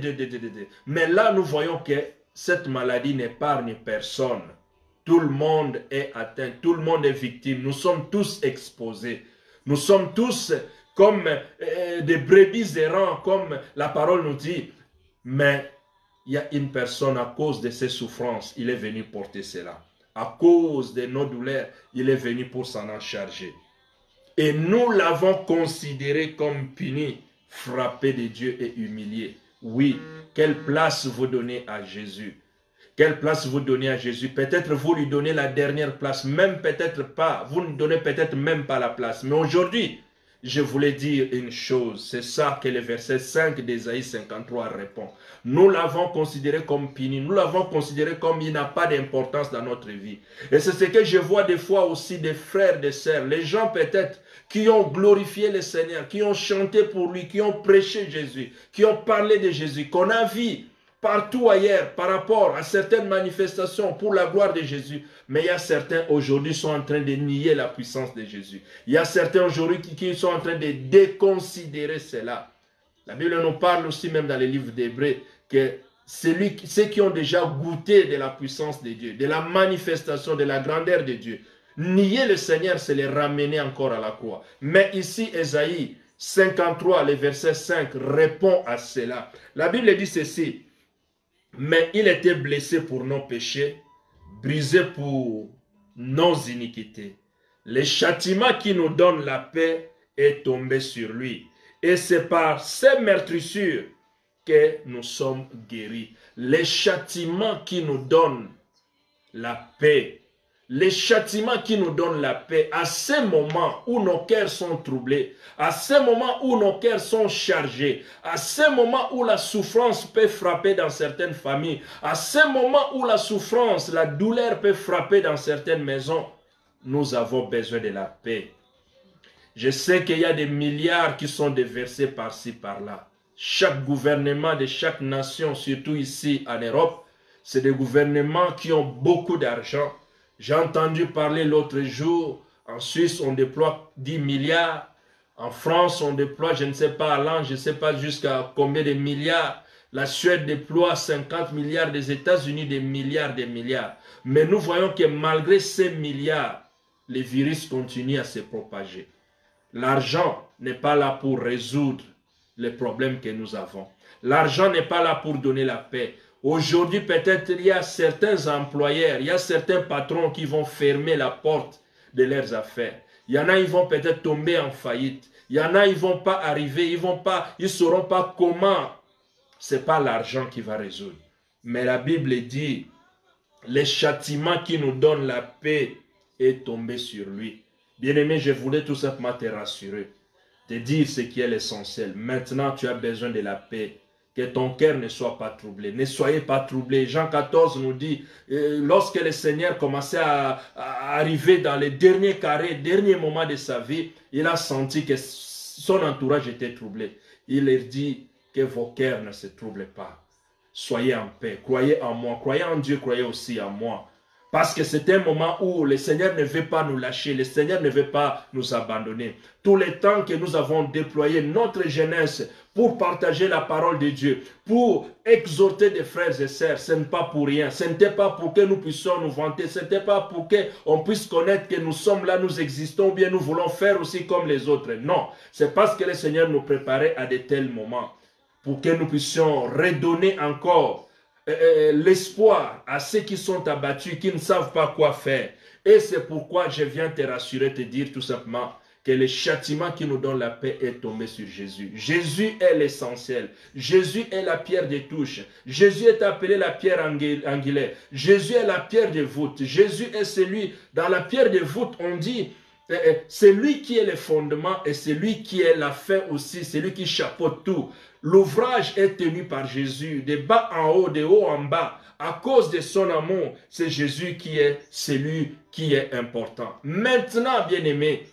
Mais là, nous voyons que cette maladie n'épargne personne. Tout le monde est atteint, tout le monde est victime. Nous sommes tous exposés. Nous sommes tous comme des brebis errants, comme la parole nous dit. Mais il y a une personne, à cause de ses souffrances, il est venu porter cela. À cause de nos douleurs, il est venu pour s'en en charger. Et nous l'avons considéré comme puni, frappé de Dieu et humilié. Oui, quelle place vous donnez à Jésus? Quelle place vous donnez à Jésus? Peut-être vous lui donnez la dernière place, même peut-être pas. Vous ne donnez peut-être même pas la place. Mais aujourd'hui, je voulais dire une chose, c'est ça que le verset 5 d'Ésaïe 53 répond. Nous l'avons considéré comme puni, nous l'avons considéré comme il n'a pas d'importance dans notre vie. Et c'est ce que je vois des fois aussi des frères, des sœurs, les gens peut-être qui ont glorifié le Seigneur, qui ont chanté pour lui, qui ont prêché Jésus, qui ont parlé de Jésus, qu'on a vu partout ailleurs par rapport à certaines manifestations pour la gloire de Jésus. Mais il y a certains aujourd'hui qui sont en train de nier la puissance de Jésus. Il y a certains aujourd'hui qui sont en train de déconsidérer cela. La Bible nous parle aussi même dans les livres d'Hébreux que ceux qui ont déjà goûté de la puissance de Dieu, de la manifestation, de la grandeur de Dieu, nier le Seigneur, c'est les ramener encore à la croix. Mais ici, Ésaïe 53, le verset 5 répond à cela. La Bible dit ceci. Mais il était blessé pour nos péchés, brisé pour nos iniquités. Le châtiment qui nous donne la paix est tombé sur lui. Et c'est par ces meurtrissures que nous sommes guéris. Le châtiment qui nous donne la paix. Les châtiments qui nous donnent la paix, à ce moment où nos cœurs sont troublés, à ce moment où nos cœurs sont chargés, à ce moment où la souffrance peut frapper dans certaines familles, à ce moment où la souffrance, la douleur peut frapper dans certaines maisons, nous avons besoin de la paix. Je sais qu'il y a des milliards qui sont déversés par-ci, par-là. Chaque gouvernement de chaque nation, surtout ici en Europe, c'est des gouvernements qui ont beaucoup d'argent. J'ai entendu parler l'autre jour, en Suisse, on déploie 10 milliards. En France, on déploie, je ne sais pas, allant, je ne sais pas jusqu'à combien de milliards. La Suède déploie 50 milliards, des États-Unis des milliards, des milliards. Mais nous voyons que malgré ces milliards, les virus continuent à se propager. L'argent n'est pas là pour résoudre les problèmes que nous avons. L'argent n'est pas là pour donner la paix. Aujourd'hui, peut-être, il y a certains employeurs, il y a certains patrons qui vont fermer la porte de leurs affaires. Il y en a, ils vont peut-être tomber en faillite. Il y en a, ils ne vont pas arriver, ils ne sauront pas comment. Ce n'est pas l'argent qui va résoudre. Mais la Bible dit, le châtiment qui nous donne la paix est tombé sur lui. Bien-aimé, je voulais tout simplement te rassurer, te dire ce qui est l'essentiel. Maintenant, tu as besoin de la paix. Que ton cœur ne soit pas troublé. Ne soyez pas troublés. Jean 14 nous dit, lorsque le Seigneur commençait à arriver dans les derniers carrés, derniers moments de sa vie, il a senti que son entourage était troublé. Il leur dit que vos cœurs ne se troublent pas. Soyez en paix. Croyez en moi. Croyez en Dieu. Croyez aussi en moi. Parce que c'est un moment où le Seigneur ne veut pas nous lâcher, le Seigneur ne veut pas nous abandonner. Tout le temps que nous avons déployé notre jeunesse pour partager la parole de Dieu, pour exhorter des frères et sœurs, ce n'est pas pour rien. Ce n'était pas pour que nous puissions nous vanter, ce n'était pas pour qu'on puisse connaître que nous sommes là, nous existons, ou bien nous voulons faire aussi comme les autres. Non, c'est parce que le Seigneur nous préparait à de tels moments, pour que nous puissions redonner encore l'espoir à ceux qui sont abattus, qui ne savent pas quoi faire. Et c'est pourquoi je viens te rassurer, te dire tout simplement que le châtiment qui nous donne la paix est tombé sur Jésus. Jésus est l'essentiel. Jésus est la pierre de touche. Jésus est appelé la pierre angulaire. Jésus est la pierre de voûte. Jésus est celui, dans la pierre de voûte, on dit, c'est lui qui est le fondement et c'est lui qui est la fin aussi, c'est lui qui chapeaute tout. L'ouvrage est tenu par Jésus, de bas en haut, de haut en bas. À cause de son amour, c'est Jésus qui est celui qui est important. Maintenant, bien-aimés,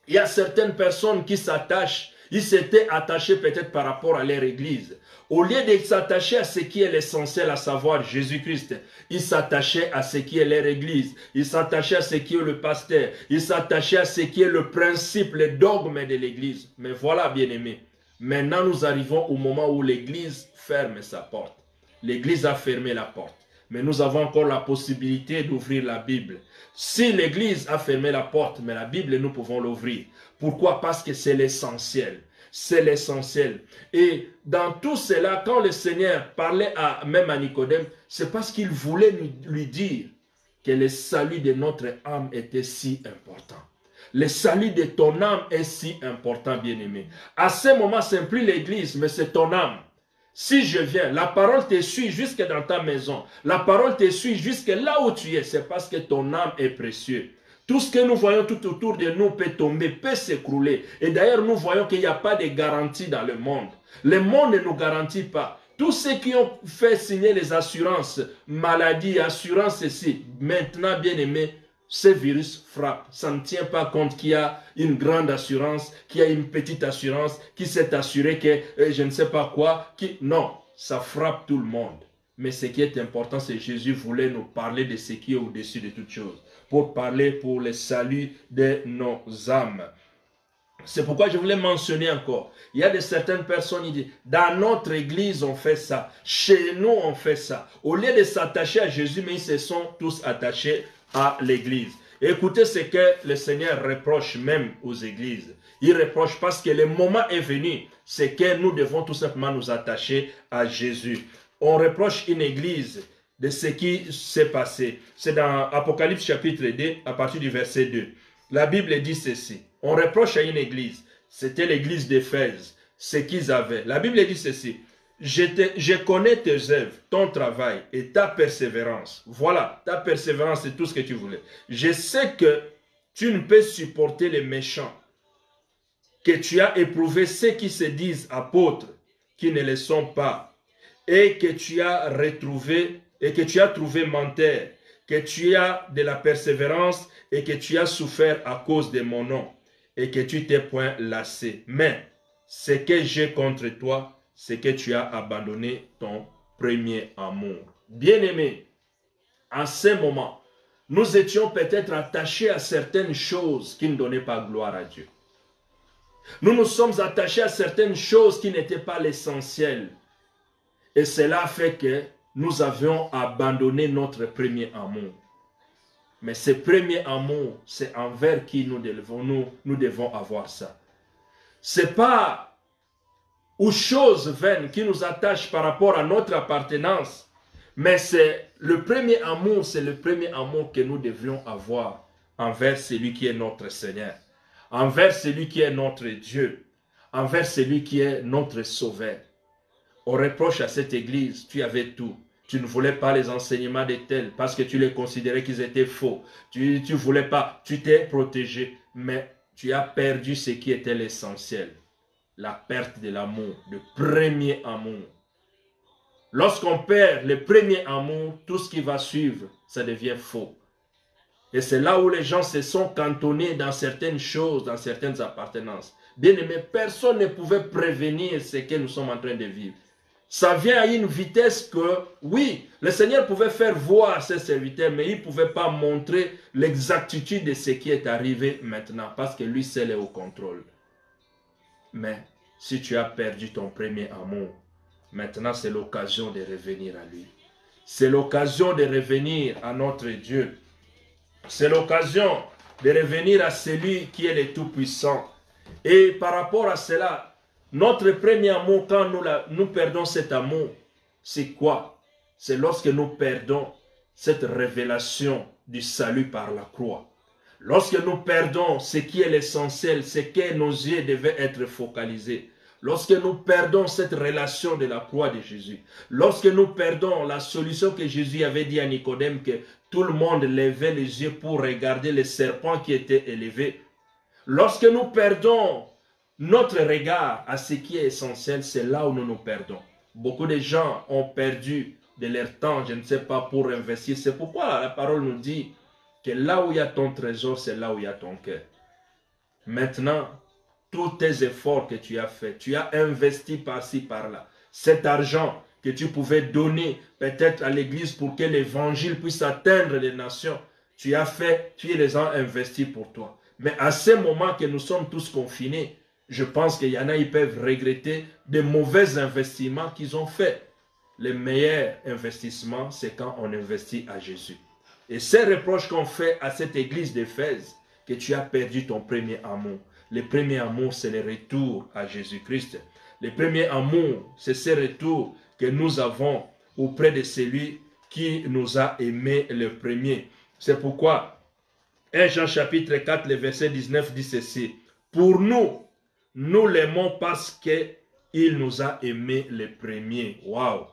il y a certaines personnes qui s'attachent, ils s'étaient attachés peut-être par rapport à leur église. Au lieu de s'attacher à ce qui est l'essentiel, à savoir Jésus-Christ, ils s'attachaient à ce qui est leur église. Ils s'attachaient à ce qui est le pasteur. Ils s'attachaient à ce qui est le principe, le dogme de l'église. Mais voilà, bien-aimés, maintenant nous arrivons au moment où l'église ferme sa porte. L'église a fermé la porte. Mais nous avons encore la possibilité d'ouvrir la Bible. Si l'église a fermé la porte, mais la Bible, nous pouvons l'ouvrir. Pourquoi? Parce que c'est l'essentiel. C'est l'essentiel. Et dans tout cela, quand le Seigneur parlait même à Nicodème, c'est parce qu'il voulait lui dire que le salut de notre âme était si important. Le salut de ton âme est si important, bien-aimé. À ce moment, ce n'est plus l'église, mais c'est ton âme. Si je viens, la parole te suit jusque dans ta maison. La parole te suit jusque là où tu es. C'est parce que ton âme est précieuse. Tout ce que nous voyons tout autour de nous peut tomber, peut s'écrouler. Et d'ailleurs, nous voyons qu'il n'y a pas de garantie dans le monde. Le monde ne nous garantit pas. Tous ceux qui ont fait signer les assurances, maladie, assurance ici, maintenant, bien aimé, ce virus frappe. Ça ne tient pas compte qu'il y a une grande assurance, qu'il y a une petite assurance, qui s'est assuré que je ne sais pas quoi. Non, ça frappe tout le monde. Mais ce qui est important, c'est que Jésus voulait nous parler de ce qui est au-dessus de toutes choses. Pour parler pour le salut de nos âmes. C'est pourquoi je voulais mentionner encore. Il y a certaines personnes qui disent, dans notre église on fait ça, chez nous on fait ça. Au lieu de s'attacher à Jésus, mais ils se sont tous attachés à l'église. Écoutez ce que le Seigneur reproche même aux églises. Il reproche parce que le moment est venu, c'est que nous devons tout simplement nous attacher à Jésus. On reproche une église de ce qui s'est passé. C'est dans Apocalypse chapitre 2, à partir du verset 2. La Bible dit ceci. On reproche à une église. C'était l'église d'Éphèse. Ce qu'ils avaient. La Bible dit ceci. Je connais tes œuvres, ton travail et ta persévérance. Voilà, ta persévérance, c'est tout ce que tu voulais. Je sais que tu ne peux supporter les méchants, que tu as éprouvé ceux qui se disent apôtres, qui ne le sont pas, et que tu as retrouvé, et que tu as trouvé menteur, que tu as de la persévérance et que tu as souffert à cause de mon nom, et que tu t'es point lassé. Mais ce que j'ai contre toi, c'est que tu as abandonné ton premier amour. Bien-aimé, en ce moment, nous étions peut-être attachés à certaines choses qui ne donnaient pas gloire à Dieu. Nous nous sommes attachés à certaines choses qui n'étaient pas l'essentiel. Et cela fait que nous avions abandonné notre premier amour. Mais ce premier amour, c'est envers qui nous devons avoir ça. Ce n'est pas aux choses vaines qui nous attachent par rapport à notre appartenance, mais c'est le premier amour, c'est le premier amour que nous devrions avoir envers celui qui est notre Seigneur, envers celui qui est notre Dieu, envers celui qui est notre Sauveur. On reproche à cette église, tu avais tout. Tu ne voulais pas les enseignements de tels parce que tu les considérais qu'ils étaient faux. Tu ne voulais pas, tu t'es protégé, mais tu as perdu ce qui était l'essentiel. La perte de l'amour, le premier amour. Lorsqu'on perd le premier amour, tout ce qui va suivre, ça devient faux. Et c'est là où les gens se sont cantonnés dans certaines choses, dans certaines appartenances. Bien aimé, personne ne pouvait prévenir ce que nous sommes en train de vivre. Ça vient à une vitesse que, oui, le Seigneur pouvait faire voir à ses serviteurs, mais il ne pouvait pas montrer l'exactitude de ce qui est arrivé maintenant, parce que lui seul est au contrôle. Mais si tu as perdu ton premier amour, maintenant c'est l'occasion de revenir à lui. C'est l'occasion de revenir à notre Dieu. C'est l'occasion de revenir à celui qui est le Tout-Puissant. Et par rapport à cela, notre premier amour, quand nous perdons cet amour, c'est quoi? C'est lorsque nous perdons cette révélation du salut par la croix. Lorsque nous perdons ce qui est l'essentiel, ce que nos yeux devaient être focalisés. Lorsque nous perdons cette relation de la croix de Jésus. Lorsque nous perdons la solution que Jésus avait dit à Nicodème, que tout le monde levait les yeux pour regarder le serpent qui était élevé. Lorsque nous perdons notre regard à ce qui est essentiel, c'est là où nous nous perdons. Beaucoup de gens ont perdu de leur temps, je ne sais pas, pour investir. C'est pourquoi la parole nous dit que là où il y a ton trésor, c'est là où il y a ton cœur. Maintenant, tous tes efforts que tu as faits, tu as investi par-ci, par-là. Cet argent que tu pouvais donner peut-être à l'église pour que l'évangile puisse atteindre les nations, tu as fait, tu les as investis pour toi. Mais à ce moment que nous sommes tous confinés, je pense qu'il y en a, ils peuvent regretter de mauvais investissements qu'ils ont faits. Le meilleur investissement, c'est quand on investit à Jésus. Et ces reproches qu'on fait à cette église d'Éphèse, que tu as perdu ton premier amour. Le premier amour, c'est le retour à Jésus-Christ. Le premier amour, c'est ce retour que nous avons auprès de celui qui nous a aimés le premier. C'est pourquoi 1 Jean chapitre 4, le verset 19 dit ceci. Pour nous, nous l'aimons parce qu'il nous a aimés le premier. Waouh!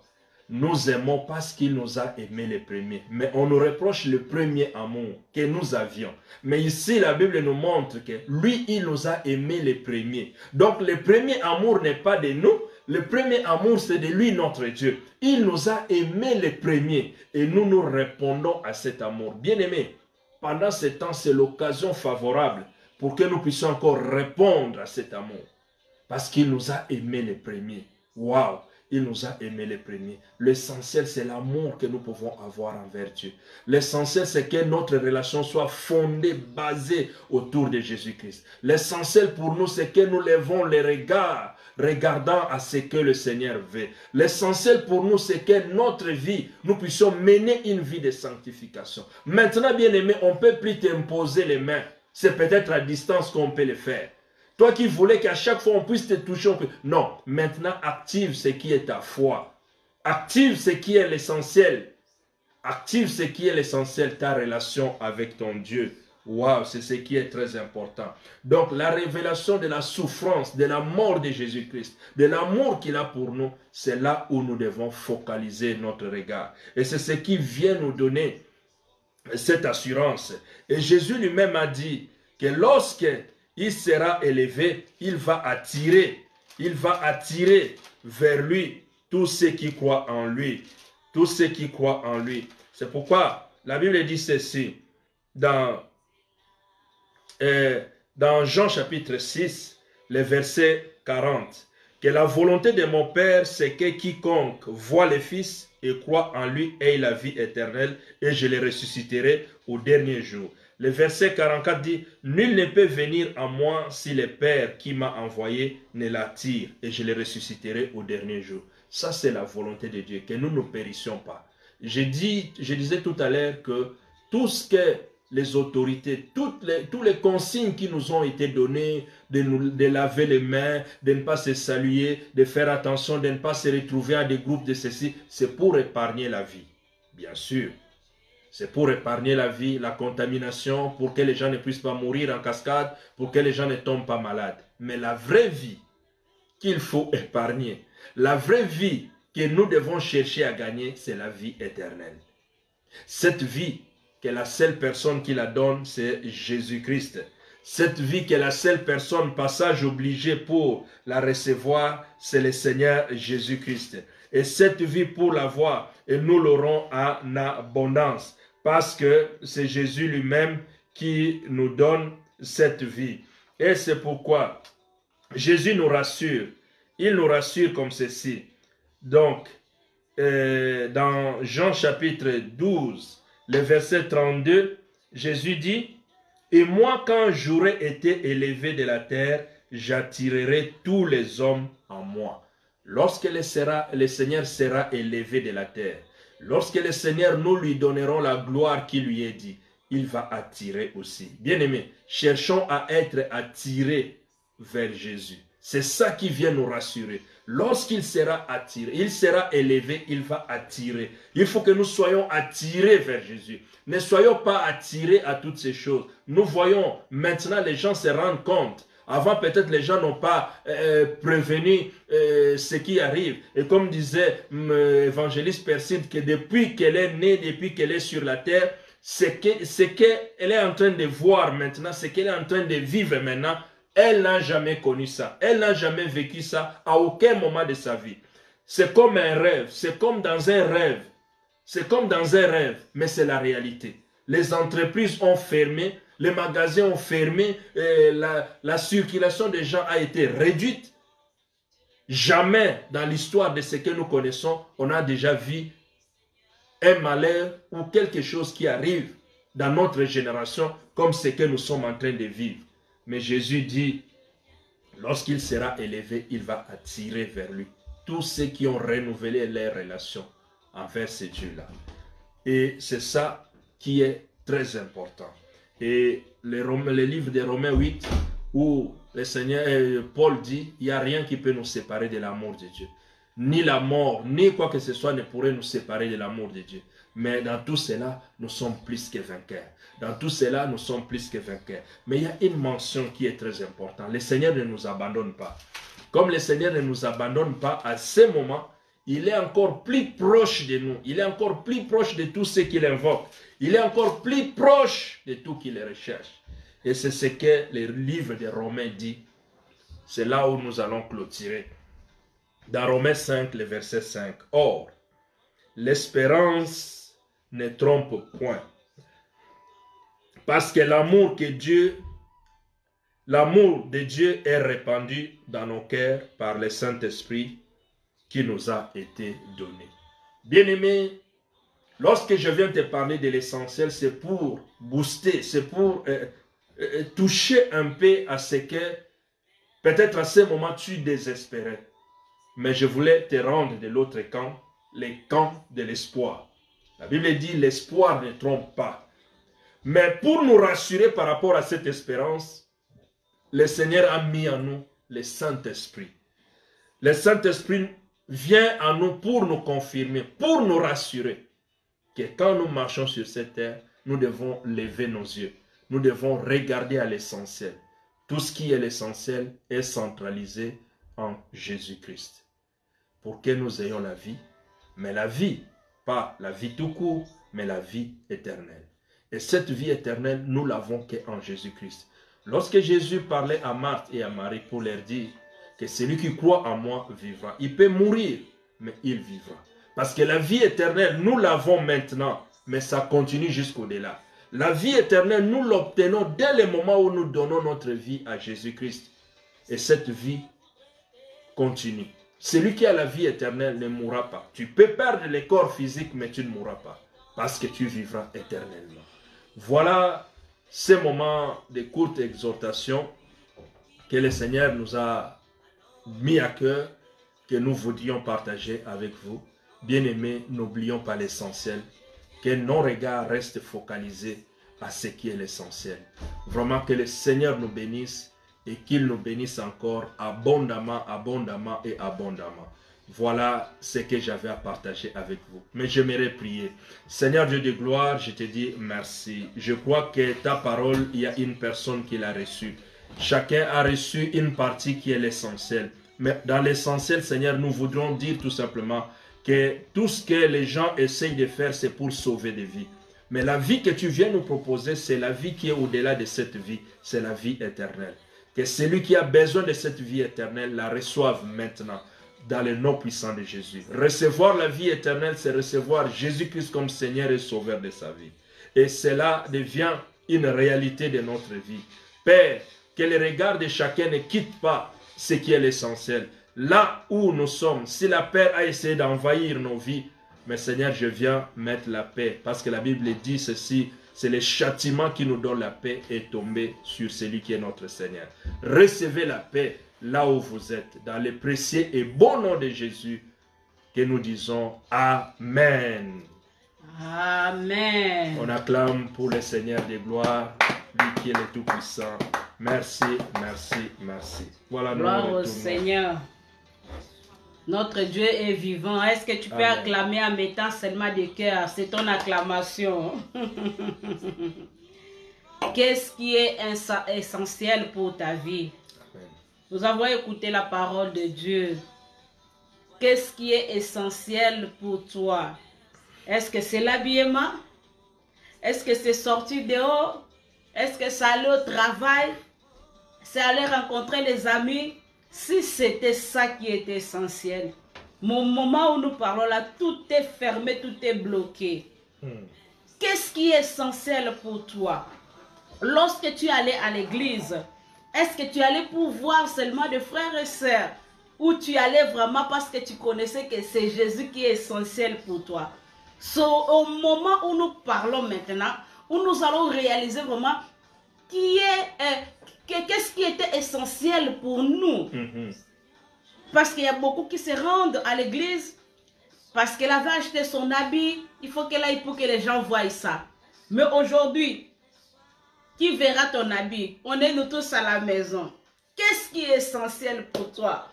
Nous aimons parce qu'il nous a aimés le premier. Mais on nous reproche le premier amour que nous avions. Mais ici, la Bible nous montre que lui, il nous a aimés le premier. Donc, le premier amour n'est pas de nous. Le premier amour, c'est de lui, notre Dieu. Il nous a aimés le premier. Et nous, nous répondons à cet amour. Bien-aimés, pendant ce temps, c'est l'occasion favorable pour que nous puissions encore répondre à cet amour. Parce qu'il nous a aimés le premier. Waouh! Il nous a aimés les premiers. L'essentiel, c'est l'amour que nous pouvons avoir envers Dieu. L'essentiel, c'est que notre relation soit fondée, basée autour de Jésus-Christ. L'essentiel pour nous, c'est que nous levons les regards, regardant à ce que le Seigneur veut. L'essentiel pour nous, c'est que notre vie, nous puissions mener une vie de sanctification. Maintenant, bien-aimé, on ne peut plus t'imposer les mains. C'est peut-être à distance qu'on peut le faire. Toi qui voulais qu'à chaque fois on puisse te toucher, non, maintenant active ce qui est ta foi. Active ce qui est l'essentiel. Active ce qui est l'essentiel, ta relation avec ton Dieu. Waouh, c'est ce qui est très important. Donc la révélation de la souffrance, de la mort de Jésus-Christ, de l'amour qu'il a pour nous, c'est là où nous devons focaliser notre regard. Et c'est ce qui vient nous donner cette assurance. Et Jésus lui-même a dit que lorsque il sera élevé, il va attirer vers lui tous ceux qui croient en lui. Tous ceux qui croient en lui. C'est pourquoi la Bible dit ceci dans Jean chapitre 6, le verset 40. Que la volonté de mon Père, c'est que quiconque voit le Fils et croit en lui ait la vie éternelle et je le ressusciterai au dernier jour. Le verset 44 dit, « Nul ne peut venir à moi si le Père qui m'a envoyé ne l'attire, et je le ressusciterai au dernier jour. » Ça, c'est la volonté de Dieu, que nous ne périssions pas. Je disais tout à l'heure que tout ce que les autorités, tous les consignes qui nous ont été données, de laver les mains, de ne pas se saluer, de faire attention, de ne pas se retrouver à des groupes de ceci, c'est pour épargner la vie, bien sûr. C'est pour épargner la vie, la contamination, pour que les gens ne puissent pas mourir en cascade, pour que les gens ne tombent pas malades. Mais la vraie vie qu'il faut épargner, la vraie vie que nous devons chercher à gagner, c'est la vie éternelle. Cette vie, que la seule personne qui la donne, c'est Jésus-Christ. Cette vie que la seule personne, passage obligé pour la recevoir, c'est le Seigneur Jésus-Christ. Et cette vie, pour l'avoir, et nous l'aurons en abondance. Parce que c'est Jésus lui-même qui nous donne cette vie. Et c'est pourquoi Jésus nous rassure. Il nous rassure comme ceci. Donc, dans Jean chapitre 12, le verset 32, Jésus dit, « Et moi, quand j'aurai été élevé de la terre, j'attirerai tous les hommes en moi. » Lorsque le Seigneur sera élevé de la terre, lorsque le Seigneur nous lui donnerons la gloire qui lui est dit, il va attirer aussi. Bien-aimés, cherchons à être attirés vers Jésus. C'est ça qui vient nous rassurer. Lorsqu'il sera attiré, il sera élevé, il va attirer. Il faut que nous soyons attirés vers Jésus. Ne soyons pas attirés à toutes ces choses. Nous voyons maintenant les gens se rendent compte. Avant, peut-être, les gens n'ont pas prévenu ce qui arrive. Et comme disait l'évangéliste Perside, que depuis qu'elle est née, depuis qu'elle est sur la terre, ce qu'elle est en train de voir maintenant, ce qu'elle est en train de vivre maintenant, elle n'a jamais connu ça. Elle n'a jamais vécu ça à aucun moment de sa vie. C'est comme un rêve. C'est comme dans un rêve. C'est comme dans un rêve, mais c'est la réalité. Les entreprises ont fermé, les magasins ont fermé, la circulation des gens a été réduite. Jamais dans l'histoire de ce que nous connaissons, on a déjà vu un malheur ou quelque chose qui arrive dans notre génération comme ce que nous sommes en train de vivre. Mais Jésus dit, lorsqu'il sera élevé, il va attirer vers lui tous ceux qui ont renouvelé leurs relations envers ce Dieu-là. Et c'est ça qui est très important. Et le livre de Romains 8, où le Seigneur, Paul dit, il n'y a rien qui peut nous séparer de l'amour de Dieu. Ni la mort, ni quoi que ce soit ne pourrait nous séparer de l'amour de Dieu. Mais dans tout cela, nous sommes plus que vainqueurs. Dans tout cela, nous sommes plus que vainqueurs. Mais il y a une mention qui est très importante. Le Seigneur ne nous abandonne pas. Comme le Seigneur ne nous abandonne pas, à ce moment, il est encore plus proche de nous. Il est encore plus proche de tous ceux qu'il invoque. Il est encore plus proche de tous qui les recherchent. Et c'est ce que le livre de Romains dit. C'est là où nous allons clôturer. Dans Romains 5, le verset 5. Or, l'espérance ne trompe point. Parce que l'amour de Dieu est répandu dans nos cœurs par le Saint-Esprit qui nous a été donné. Bien-aimé, lorsque je viens te parler de l'essentiel, c'est pour booster, c'est pour toucher un peu à ce que peut-être à ce moment tu désespérais. Mais je voulais te rendre de l'autre camp, le camp de l'espoir. La Bible dit l'espoir ne trompe pas. Mais pour nous rassurer par rapport à cette espérance, le Seigneur a mis en nous le Saint-Esprit. Le Saint-Esprit vient en nous pour nous confirmer, pour nous rassurer que quand nous marchons sur cette terre, nous devons lever nos yeux. Nous devons regarder à l'essentiel. Tout ce qui est l'essentiel est centralisé en Jésus-Christ. Pour que nous ayons la vie, mais la vie, pas la vie tout court, mais la vie éternelle. Et cette vie éternelle, nous l'avons qu'en Jésus-Christ. Lorsque Jésus parlait à Marthe et à Marie pour leur dire que celui qui croit en moi vivra, il peut mourir, mais il vivra. Parce que la vie éternelle, nous l'avons maintenant, mais ça continue jusqu'au-delà. La vie éternelle, nous l'obtenons dès le moment où nous donnons notre vie à Jésus-Christ. Et cette vie continue. Celui qui a la vie éternelle ne mourra pas. Tu peux perdre le corps physique, mais tu ne mourras pas. Parce que tu vivras éternellement. Voilà ces moments de courte exhortation que le Seigneur nous a mis à cœur, que nous voudrions partager avec vous. Bien-aimés, n'oublions pas l'essentiel. Que nos regards restent focalisés à ce qui est l'essentiel. Vraiment que le Seigneur nous bénisse et qu'il nous bénisse encore abondamment, abondamment et abondamment. Voilà ce que j'avais à partager avec vous. Mais j'aimerais prier. Seigneur Dieu de gloire, je te dis merci. Je crois que ta parole, il y a une personne qui l'a reçue. Chacun a reçu une partie qui est l'essentiel. Mais dans l'essentiel, Seigneur, nous voudrons dire tout simplement que tout ce que les gens essayent de faire, c'est pour sauver des vies. Mais la vie que tu viens nous proposer, c'est la vie qui est au-delà de cette vie. C'est la vie éternelle. Que celui qui a besoin de cette vie éternelle la reçoive maintenant. Dans le nom puissant de Jésus. Recevoir la vie éternelle, c'est recevoir Jésus-Christ comme Seigneur et Sauveur de sa vie. Et cela devient une réalité de notre vie. Père, que le regard de chacun ne quitte pas ce qui est l'essentiel. Là où nous sommes, si la paix a essayé d'envahir nos vies, mais Seigneur, je viens mettre la paix. Parce que la Bible dit ceci, c'est le châtiment qui nous donne la paix est tombé sur celui qui est notre Seigneur. Recevez la paix là où vous êtes, dans le précieux et bon nom de Jésus, que nous disons Amen. Amen. On acclame pour le Seigneur de gloire, lui qui est le Tout-Puissant. Merci, merci, merci. Voilà, gloire au Seigneur. Notre Dieu est vivant. Est-ce que tu peux Amen. acclamer en mettant seulement des cœurs? C'est ton acclamation. Qu'est-ce qui est essentiel pour ta vie? Nous avons écouté la parole de Dieu. Qu'est-ce qui est essentiel pour toi? Est-ce que c'est l'habillement? Est-ce que c'est sortir dehors? Est-ce que c'est aller au travail? C'est aller rencontrer les amis? Si c'était ça qui est essentiel, au moment où nous parlons là, tout est fermé, tout est bloqué. Qu'est-ce qui est essentiel pour toi? Lorsque tu allais à l'église, est-ce que tu allais pour voir seulement des frères et sœurs? Ou tu allais vraiment parce que tu connaissais que c'est Jésus qui est essentiel pour toi? Au moment où nous parlons maintenant, où nous allons réaliser vraiment qu'est-ce qui était essentiel pour nous. Parce qu'il y a beaucoup qui se rendent à l'église parce qu'elle avait acheté son habit. Il faut qu'elle aille pour que les gens voient ça. Mais aujourd'hui, qui verra ton habit? On est nous tous à la maison. Qu'est-ce qui est essentiel pour toi?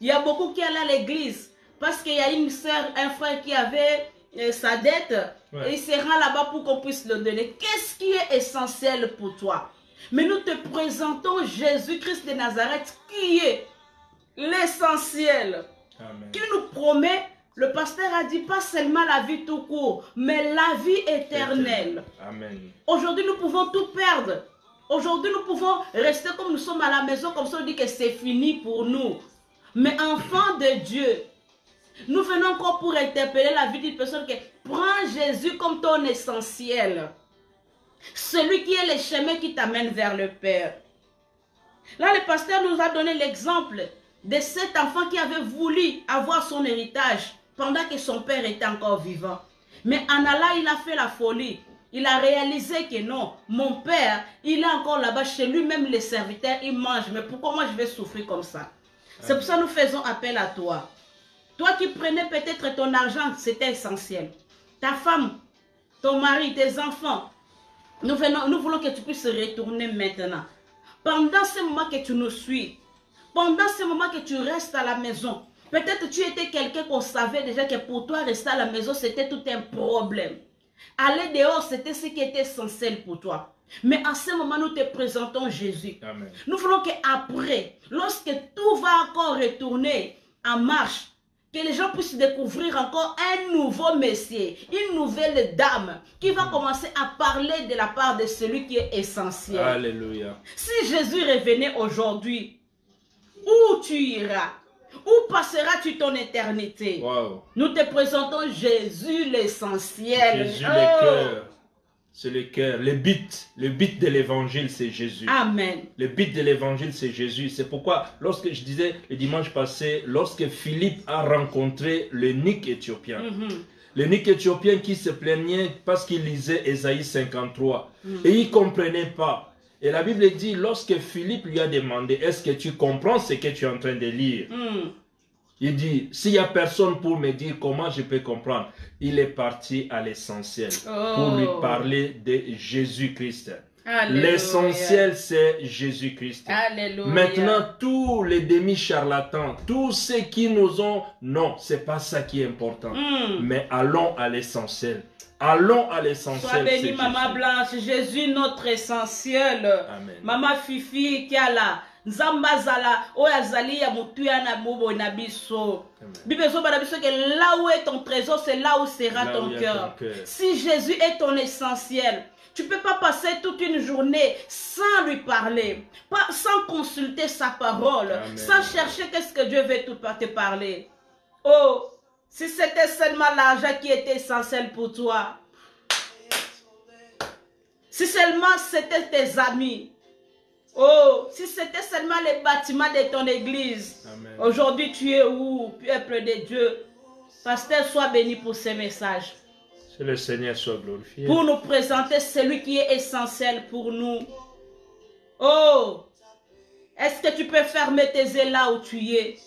Il y a beaucoup qui allaient à l'église parce qu'il y a une soeur, un frère qui avait sa dette, ouais, et il se rend là-bas pour qu'on puisse le donner. Qu'est-ce qui est essentiel pour toi? Mais nous te présentons Jésus-Christ de Nazareth qui est l'essentiel, qui nous promet. Le pasteur a dit pas seulement la vie tout court, mais la vie éternelle. Amen. Aujourd'hui, nous pouvons tout perdre. Aujourd'hui, nous pouvons rester comme nous sommes à la maison, comme ça on dit que c'est fini pour nous. Mais enfants de Dieu, nous venons encore pour interpeller la vie d'une personne qui prend Jésus comme ton essentiel. Celui qui est le chemin qui t'amène vers le Père. Là, le pasteur nous a donné l'exemple de cet enfant qui avait voulu avoir son héritage pendant que son père était encore vivant. Mais en allant, il a fait la folie. Il a réalisé que non, mon père, il est encore là-bas chez lui, même les serviteurs, ils mangent. Mais pourquoi moi je vais souffrir comme ça? C'est pour ça que nous faisons appel à toi. Toi qui prenais peut-être ton argent, c'était essentiel. Ta femme, ton mari, tes enfants, nous voulons que tu puisses retourner maintenant. Pendant ce moment que tu nous suis, pendant ce moment que tu restes à la maison, peut-être tu étais quelqu'un qu'on savait déjà que pour toi, rester à la maison, c'était tout un problème. Aller dehors, c'était ce qui était essentiel pour toi. Mais à ce moment, nous te présentons Jésus. Amen. Nous voulons qu'après, lorsque tout va encore retourner en marche, que les gens puissent découvrir encore un nouveau Messie, une nouvelle dame qui va commencer à parler de la part de celui qui est essentiel. Alléluia. Si Jésus revenait aujourd'hui, où tu iras? Où passeras-tu ton éternité? Wow. Nous te présentons Jésus l'essentiel. Jésus le cœur. C'est le cœur. Le but de l'évangile, c'est Jésus. Amen. Le but de l'évangile, c'est Jésus. C'est pourquoi, lorsque je disais le dimanche passé, lorsque Philippe a rencontré l'eunuque éthiopien, l'eunuque éthiopien qui se plaignait parce qu'il lisait Ésaïe 53, et il ne comprenait pas. Et la Bible dit, lorsque Philippe lui a demandé, est-ce que tu comprends ce que tu es en train de lire? Il dit, s'il n'y a personne pour me dire comment je peux comprendre, il est parti à l'essentiel pour lui parler de Jésus-Christ. L'essentiel, c'est Jésus-Christ. Maintenant, tous les demi-charlatans, tous ceux qui nous ont... Non, c'est pas ça qui est important. Mais allons à l'essentiel. Allons à l'essentiel. Sois béni, Maman Blanche. Jésus, notre essentiel. Amen. Maman Fifi, qui a là. Zambazala, Oyazali, Yamutuya, Nabubo, Nabiso. Bibezo, Banabiso, que là où est ton trésor, c'est là où sera ton cœur. Si Jésus est ton essentiel, tu ne peux pas passer toute une journée sans lui parler, sans consulter sa parole, Amen. sans chercher qu'est-ce que Dieu veut te parler. Oh, si c'était seulement l'argent qui était essentiel pour toi, si seulement c'était tes amis, oh, si c'était seulement les bâtiments de ton église, aujourd'hui tu es où, peuple de Dieu? Pasteur, sois béni pour ces messages. Que le Seigneur soit glorifié. Pour nous présenter celui qui est essentiel pour nous. Oh, est-ce que tu peux fermer tes yeux là où tu es?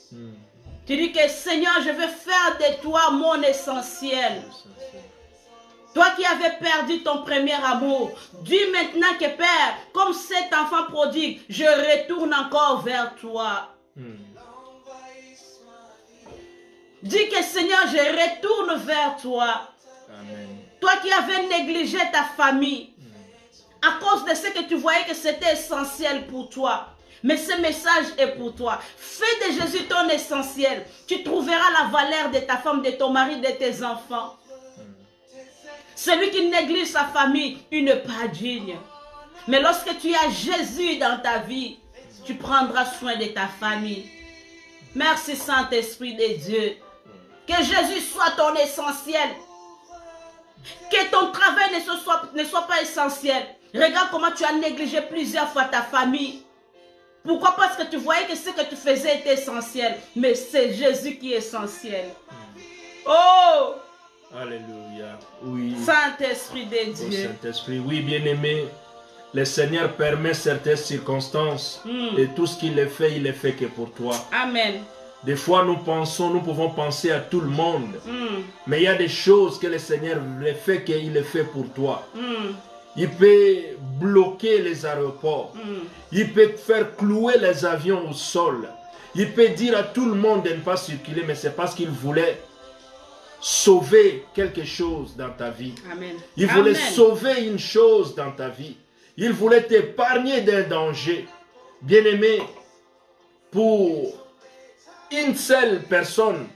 Tu dis que Seigneur, je veux faire de toi mon essentiel. Toi qui avais perdu ton premier amour, dis maintenant que Père, comme cet enfant prodigue, je retourne encore vers toi. Dis que Seigneur, je retourne vers toi. Amen. Toi qui avais négligé ta famille, à cause de ce que tu voyais que c'était essentiel pour toi. Mais ce message est pour toi. Fais de Jésus ton essentiel. Tu trouveras la valeur de ta femme, de ton mari, de tes enfants. Celui qui néglige sa famille, il n'est pas digne. Mais lorsque tu as Jésus dans ta vie, tu prendras soin de ta famille. Merci Saint-Esprit de Dieu. Que Jésus soit ton essentiel. Que ton travail ne soit pas essentiel. Regarde comment tu as négligé plusieurs fois ta famille. Pourquoi? Parce que tu voyais que ce que tu faisais était essentiel. Mais c'est Jésus qui est essentiel. Oh! Alléluia. Oui. Saint-Esprit de Dieu. Oh, Saint-Esprit, oui, bien-aimé. Le Seigneur permet certaines circonstances. Et tout ce qu'il fait, il le fait que pour toi. Amen. Des fois, nous pouvons penser à tout le monde. Mais il y a des choses que le Seigneur le fait qu'il le fait pour toi. Il peut bloquer les aéroports. Il peut faire clouer les avions au sol. Il peut dire à tout le monde de ne pas circuler, mais c'est parce qu'il voulait sauver quelque chose dans ta vie. Amen. Il voulait sauver une chose dans ta vie. Il voulait t'épargner d'un danger. Bien-aimé, pour une seule personne,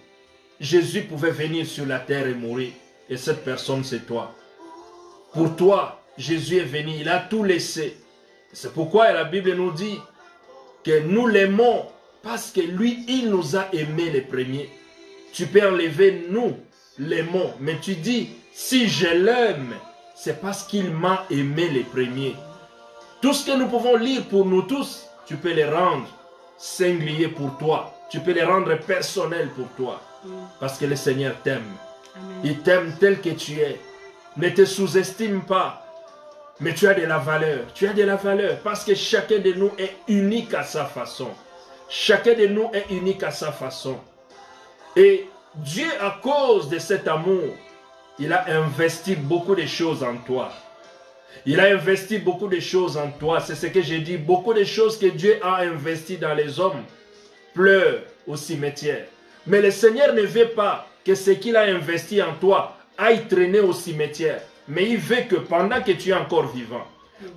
Jésus pouvait venir sur la terre et mourir. Et cette personne, c'est toi. Pour toi, Jésus est venu, il a tout laissé. C'est pourquoi la Bible nous dit que nous l'aimons parce que lui, il nous a aimés les premiers. Tu peux enlever nous l'aimons, mais tu dis, si je l'aime, c'est parce qu'il m'a aimé les premiers. Tout ce que nous pouvons lire pour nous tous, tu peux les rendre singuliers pour toi. Tu peux les rendre personnels pour toi. Parce que le Seigneur t'aime. Il t'aime tel que tu es. Ne te sous-estime pas. Mais tu as de la valeur. Tu as de la valeur. Parce que chacun de nous est unique à sa façon. Chacun de nous est unique à sa façon. Et Dieu, à cause de cet amour, il a investi beaucoup de choses en toi. Il a investi beaucoup de choses en toi. C'est ce que j'ai dit. Beaucoup de choses que Dieu a investi dans les hommes pleurent au cimetière. Mais le Seigneur ne veut pas que ce qu'il a investi en toi aille traîner au cimetière. Mais il veut que pendant que tu es encore vivant,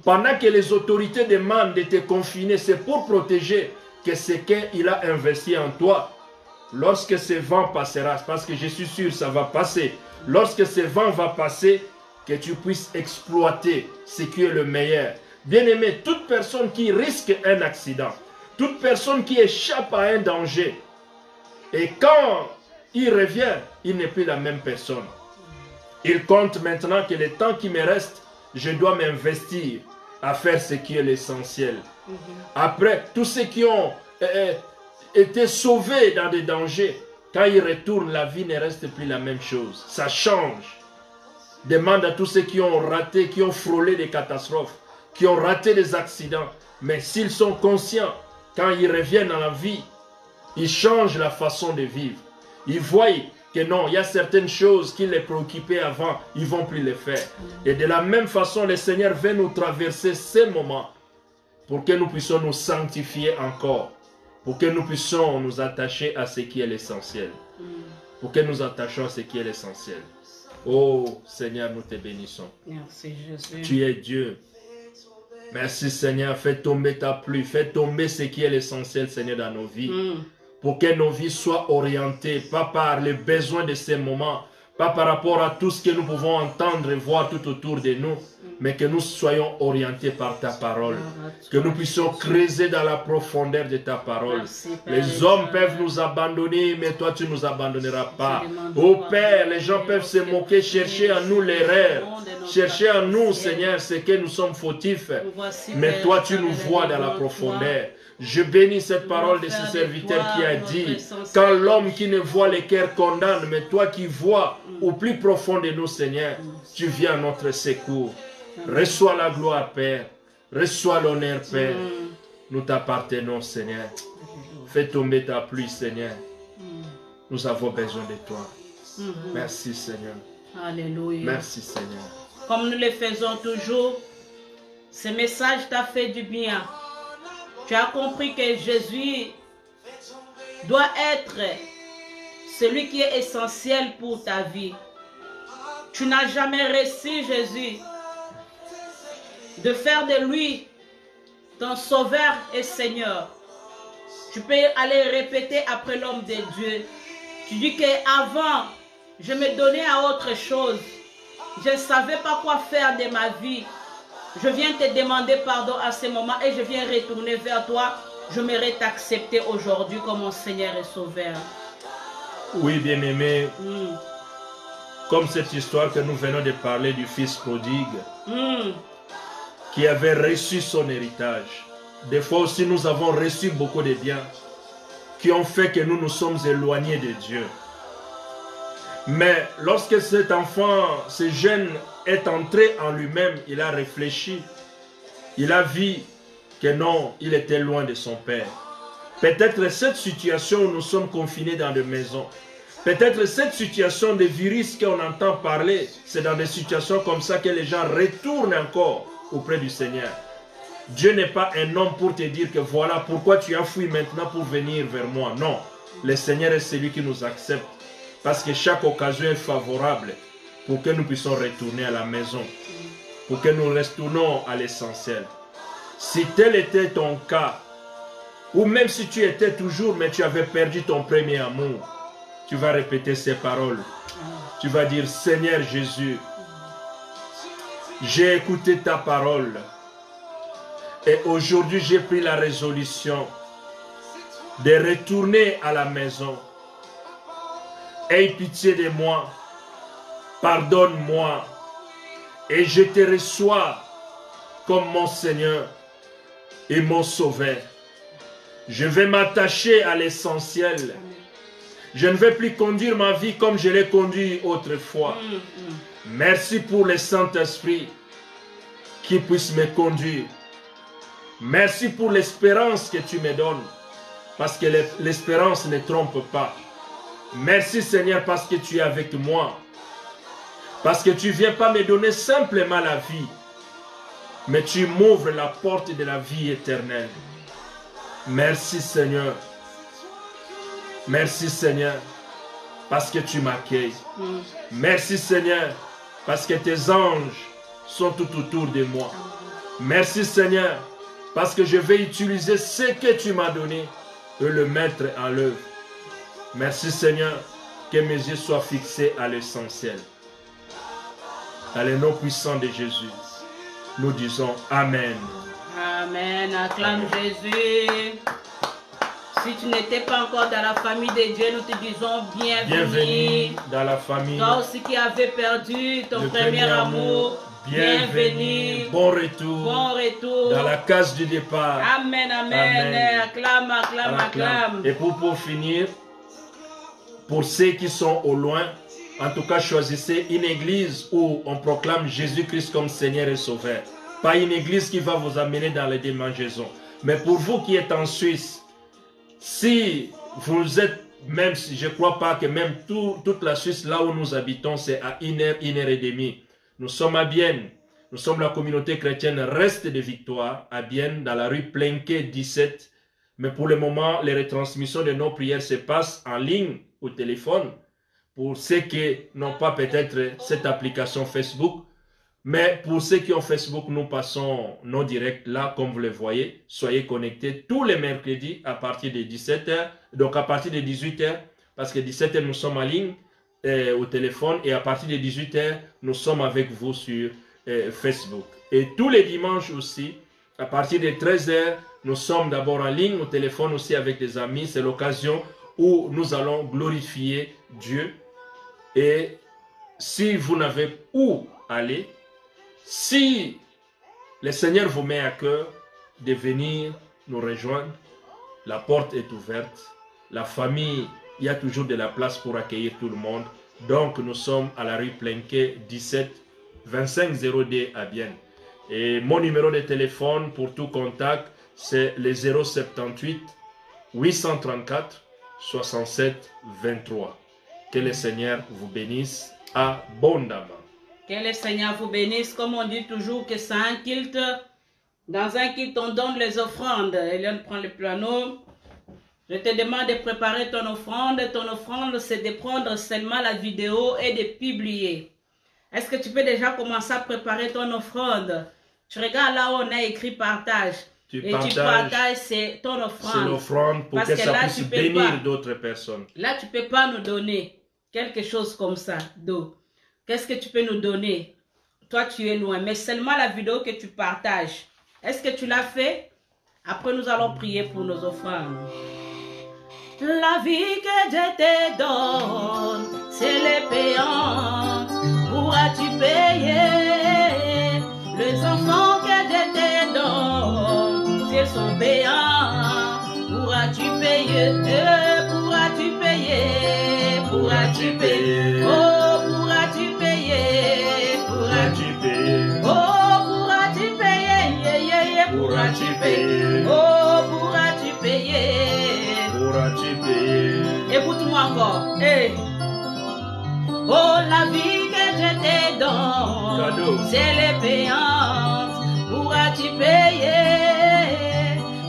pendant que les autorités demandent de te confiner, c'est pour protéger que ce qu'il a investi en toi, lorsque ce vent passera, parce que je suis sûr ça va passer, lorsque ce vent va passer, que tu puisses exploiter ce qui est le meilleur. Bien-aimé, toute personne qui risque un accident, toute personne qui échappe à un danger, et quand il revient, il n'est plus la même personne. Il compte maintenant que le temps qui me reste, je dois m'investir à faire ce qui est l'essentiel. Après, tous ceux qui ont été sauvés dans des dangers, quand ils retournent, la vie ne reste plus la même chose. Ça change. Demande à tous ceux qui ont raté, qui ont frôlé des catastrophes, qui ont raté des accidents. Mais s'ils sont conscients, quand ils reviennent dans la vie, ils changent la façon de vivre. Ils voient que non, il y a certaines choses qui les préoccupaient avant, ils ne vont plus les faire. Et de la même façon, le Seigneur veut nous traverser ces moments pour que nous puissions nous sanctifier encore, pour que nous puissions nous attacher à ce qui est l'essentiel. Pour que nous attachions à ce qui est l'essentiel. Oh Seigneur, nous te bénissons. Merci Jésus. Tu es Dieu. Merci Seigneur, fais tomber ta pluie, fais tomber ce qui est l'essentiel Seigneur dans nos vies. Pour que nos vies soient orientées, pas par les besoins de ces moments, pas par rapport à tout ce que nous pouvons entendre et voir tout autour de nous, mais que nous soyons orientés par ta parole. Que nous puissions creuser dans la profondeur de ta parole. Merci, les hommes peuvent nous abandonner, mais toi tu ne nous abandonneras pas. Oh Père, les gens peuvent se moquer, chercher en nous l'erreur, chercher en nous, Seigneur, ce que nous sommes fautifs. Mais toi tu nous vois dans la profondeur. Je bénis cette parole de ce serviteur qui a dit, quand l'homme qui ne voit le cœur condamne, mais toi qui vois au plus profond de nous, Seigneur, tu viens à notre secours. Reçois la gloire, Père. Reçois l'honneur, Père. Nous t'appartenons, Seigneur. Fais tomber ta pluie, Seigneur. Nous avons besoin de toi. Merci, Seigneur. Alléluia. Merci, Seigneur. Comme nous le faisons toujours, ce message t'a fait du bien. Tu as compris que Jésus doit être celui qui est essentiel pour ta vie. Tu n'as jamais reçu Jésus de faire de lui ton sauveur et Seigneur. Tu peux aller répéter après l'homme de Dieu. Tu dis qu'avant, je me donnais à autre chose. Je ne savais pas quoi faire de ma vie. Je viens te demander pardon à ce moment et je viens retourner vers toi. Je mérite t'accepter aujourd'hui comme mon Seigneur et Sauveur. Oui, bien-aimé. Comme cette histoire que nous venons de parler du fils prodigue qui avait reçu son héritage. Des fois aussi, nous avons reçu beaucoup de biens qui ont fait que nous nous sommes éloignés de Dieu. Mais lorsque cet enfant, ce jeune est entré en lui-même, il a réfléchi. Il a vu que non, il était loin de son père. Peut-être cette situation où nous sommes confinés dans des maisons, peut-être cette situation de virus qu'on entend parler, c'est dans des situations comme ça que les gens retournent encore auprès du Seigneur. Dieu n'est pas un homme pour te dire que voilà pourquoi tu as fui maintenant pour venir vers moi. Non, le Seigneur est celui qui nous accepte. Parce que chaque occasion est favorable pour que nous puissions retourner à la maison. Pour que nous retournons à l'essentiel. Si tel était ton cas, ou même si tu étais toujours, mais tu avais perdu ton premier amour, tu vas répéter ces paroles. Tu vas dire, Seigneur Jésus, j'ai écouté ta parole. Et aujourd'hui, j'ai pris la résolution de retourner à la maison. Aie pitié de moi, pardonne-moi, et je te reçois comme mon Seigneur et mon Sauveur. Je vais m'attacher à l'essentiel. Je ne vais plus conduire ma vie comme je l'ai conduit autrefois. Merci pour le Saint-Esprit qui puisse me conduire. Merci pour l'espérance que tu me donnes, parce que l'espérance ne trompe pas. Merci Seigneur parce que tu es avec moi. Parce que tu ne viens pas me donner simplement la vie, mais tu m'ouvres la porte de la vie éternelle. Merci Seigneur. Merci Seigneur parce que tu m'accueilles. Merci Seigneur parce que tes anges sont tout autour de moi. Merci Seigneur parce que je vais utiliser ce que tu m'as donné et le mettre en l'œuvre. Merci Seigneur, que mes yeux soient fixés à l'essentiel. Dans le nom puissant de Jésus, nous disons Amen. Amen. Acclame Jésus. Si tu n'étais pas encore dans la famille de Dieu, nous te disons bienvenue. Bienvenue dans la famille. Toi aussi qui avais perdu ton premier amour. Bienvenue. Bon retour. Bon retour. Dans la case du départ. Amen, amen. Acclame, acclame, acclame. Et pour finir, pour ceux qui sont au loin, en tout cas choisissez une église où on proclame Jésus-Christ comme Seigneur et Sauveur. Pas une église qui va vous amener dans les démangeaisons. Mais pour vous qui êtes en Suisse, si vous êtes même si je ne crois pas que même toute la Suisse, là où nous habitons, c'est à 1 heure et demie. Nous sommes à Bienne. Nous sommes la communauté chrétienne Reste de Victoire à Bienne, dans la rue Plenquet 17. Mais pour le moment, les retransmissions de nos prières se passent en ligne, au téléphone. Pour ceux qui n'ont pas peut-être cette application Facebook. Mais pour ceux qui ont Facebook, nous passons nos directs là, comme vous le voyez. Soyez connectés tous les mercredis à partir de 17 h. Donc à partir de 18 h, parce que 17 h, nous sommes en ligne au téléphone. Et à partir de 18 h, nous sommes avec vous sur Facebook. Et tous les dimanches aussi, à partir de 13 h, nous sommes d'abord en ligne au téléphone aussi avec des amis. C'est l'occasion où nous allons glorifier Dieu. Et si vous n'avez où aller, si le Seigneur vous met à cœur de venir nous rejoindre, la porte est ouverte. La famille, il y a toujours de la place pour accueillir tout le monde. Donc nous sommes à la rue Plenquet 17 2502 à Bienne. Et mon numéro de téléphone pour tout contact, c'est le 078 834 67 23. Que le Seigneur vous bénisse abondamment. Que le Seigneur vous bénisse. Comme on dit toujours que c'est un culte. Dans un culte, on donne les offrandes. Eliane prend le piano. Je te demande de préparer ton offrande. Ton offrande, c'est de prendre seulement la vidéo et de publier. Est-ce que tu peux déjà commencer à préparer ton offrande? Tu regardes là où on a écrit partage. Tu partages, c'est ton offrande. C'est l'offrande pour que ça puisse bénir d'autres personnes. Là, tu ne peux pas nous donner quelque chose comme ça d'eau. Qu'est-ce que tu peux nous donner? Toi, tu es loin, mais seulement la vidéo que tu partages. Est-ce que tu l'as fait? Après, nous allons prier pour nos offrandes. La vie que Dieu te donne, c'est les payantes. Pourras-tu payer les enfants que Dieu te donne? S'ils sont payants, pourras-tu payer? Pourras-tu payer? Pourras-tu payer? Oh, pourras-tu payer? Pourras-tu payer? Oh, pourras-tu payer? Pourras-tu payer? Oh, pourras-tu payer? Pourras-tu payer? Écoute-moi encore. Hey. Oh, la vie que je te donne, c'est les payantes. Pourras-tu payer?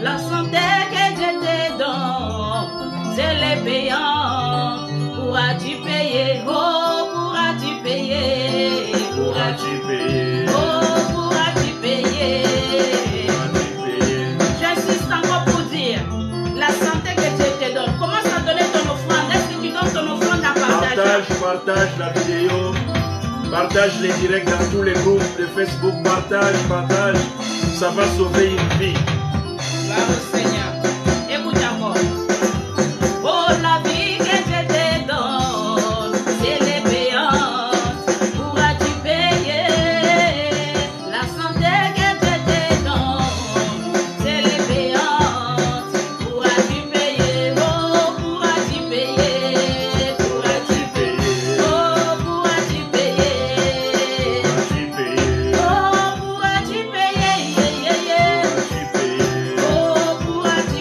La santé que je te donne, c'est les payantes. Pourras-tu payer? Oh, pourras-tu payer? Pourras-tu payer? Oh, pourras-tu payer? J'insiste encore pour dire, la santé que Dieu te donne, commence à donner ton offrande. Est-ce que tu donnes ton offrande à partager? Partage la vidéo, partage les directs dans tous les groupes de Facebook, partage, ça va sauver une vie. Gloire au Seigneur. Écoute encore. Oh, la vie que je te donne, c'est les payantes. Pourras-tu payer? La santé que je te donne, c'est les payantes. Pourras-tu payer? Oh, pourras-tu payer? Pourras-tu payer? Oh, pourras-tu payer? Oh, pourras-tu payer? Oh, pourras-tu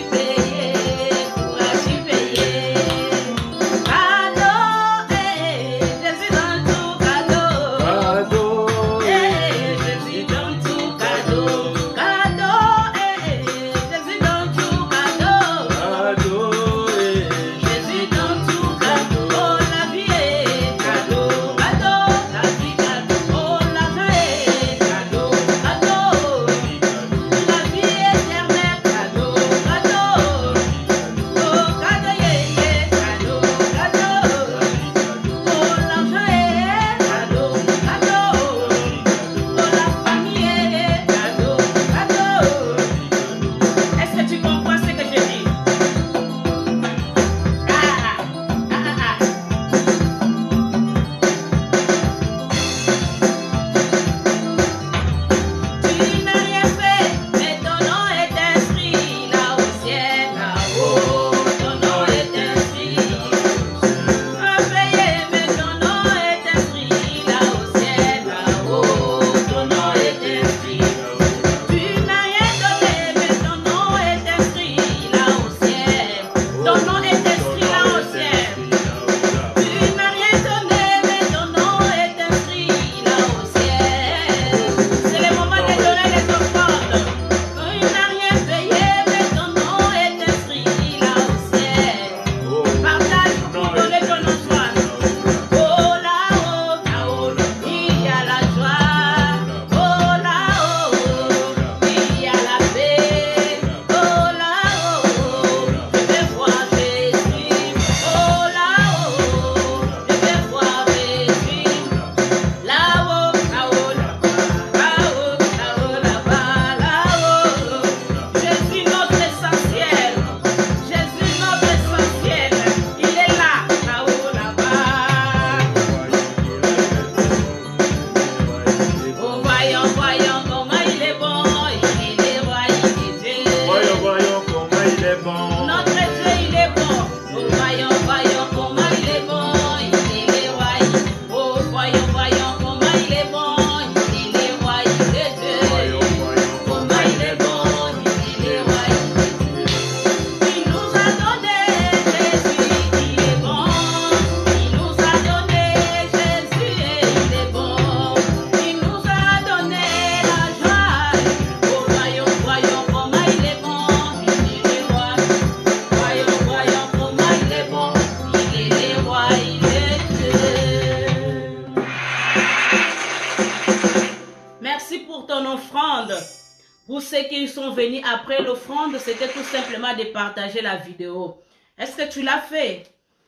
ceux qui sont venus après l'offrande, c'était tout simplement de partager la vidéo. Est-ce que tu l'as fait?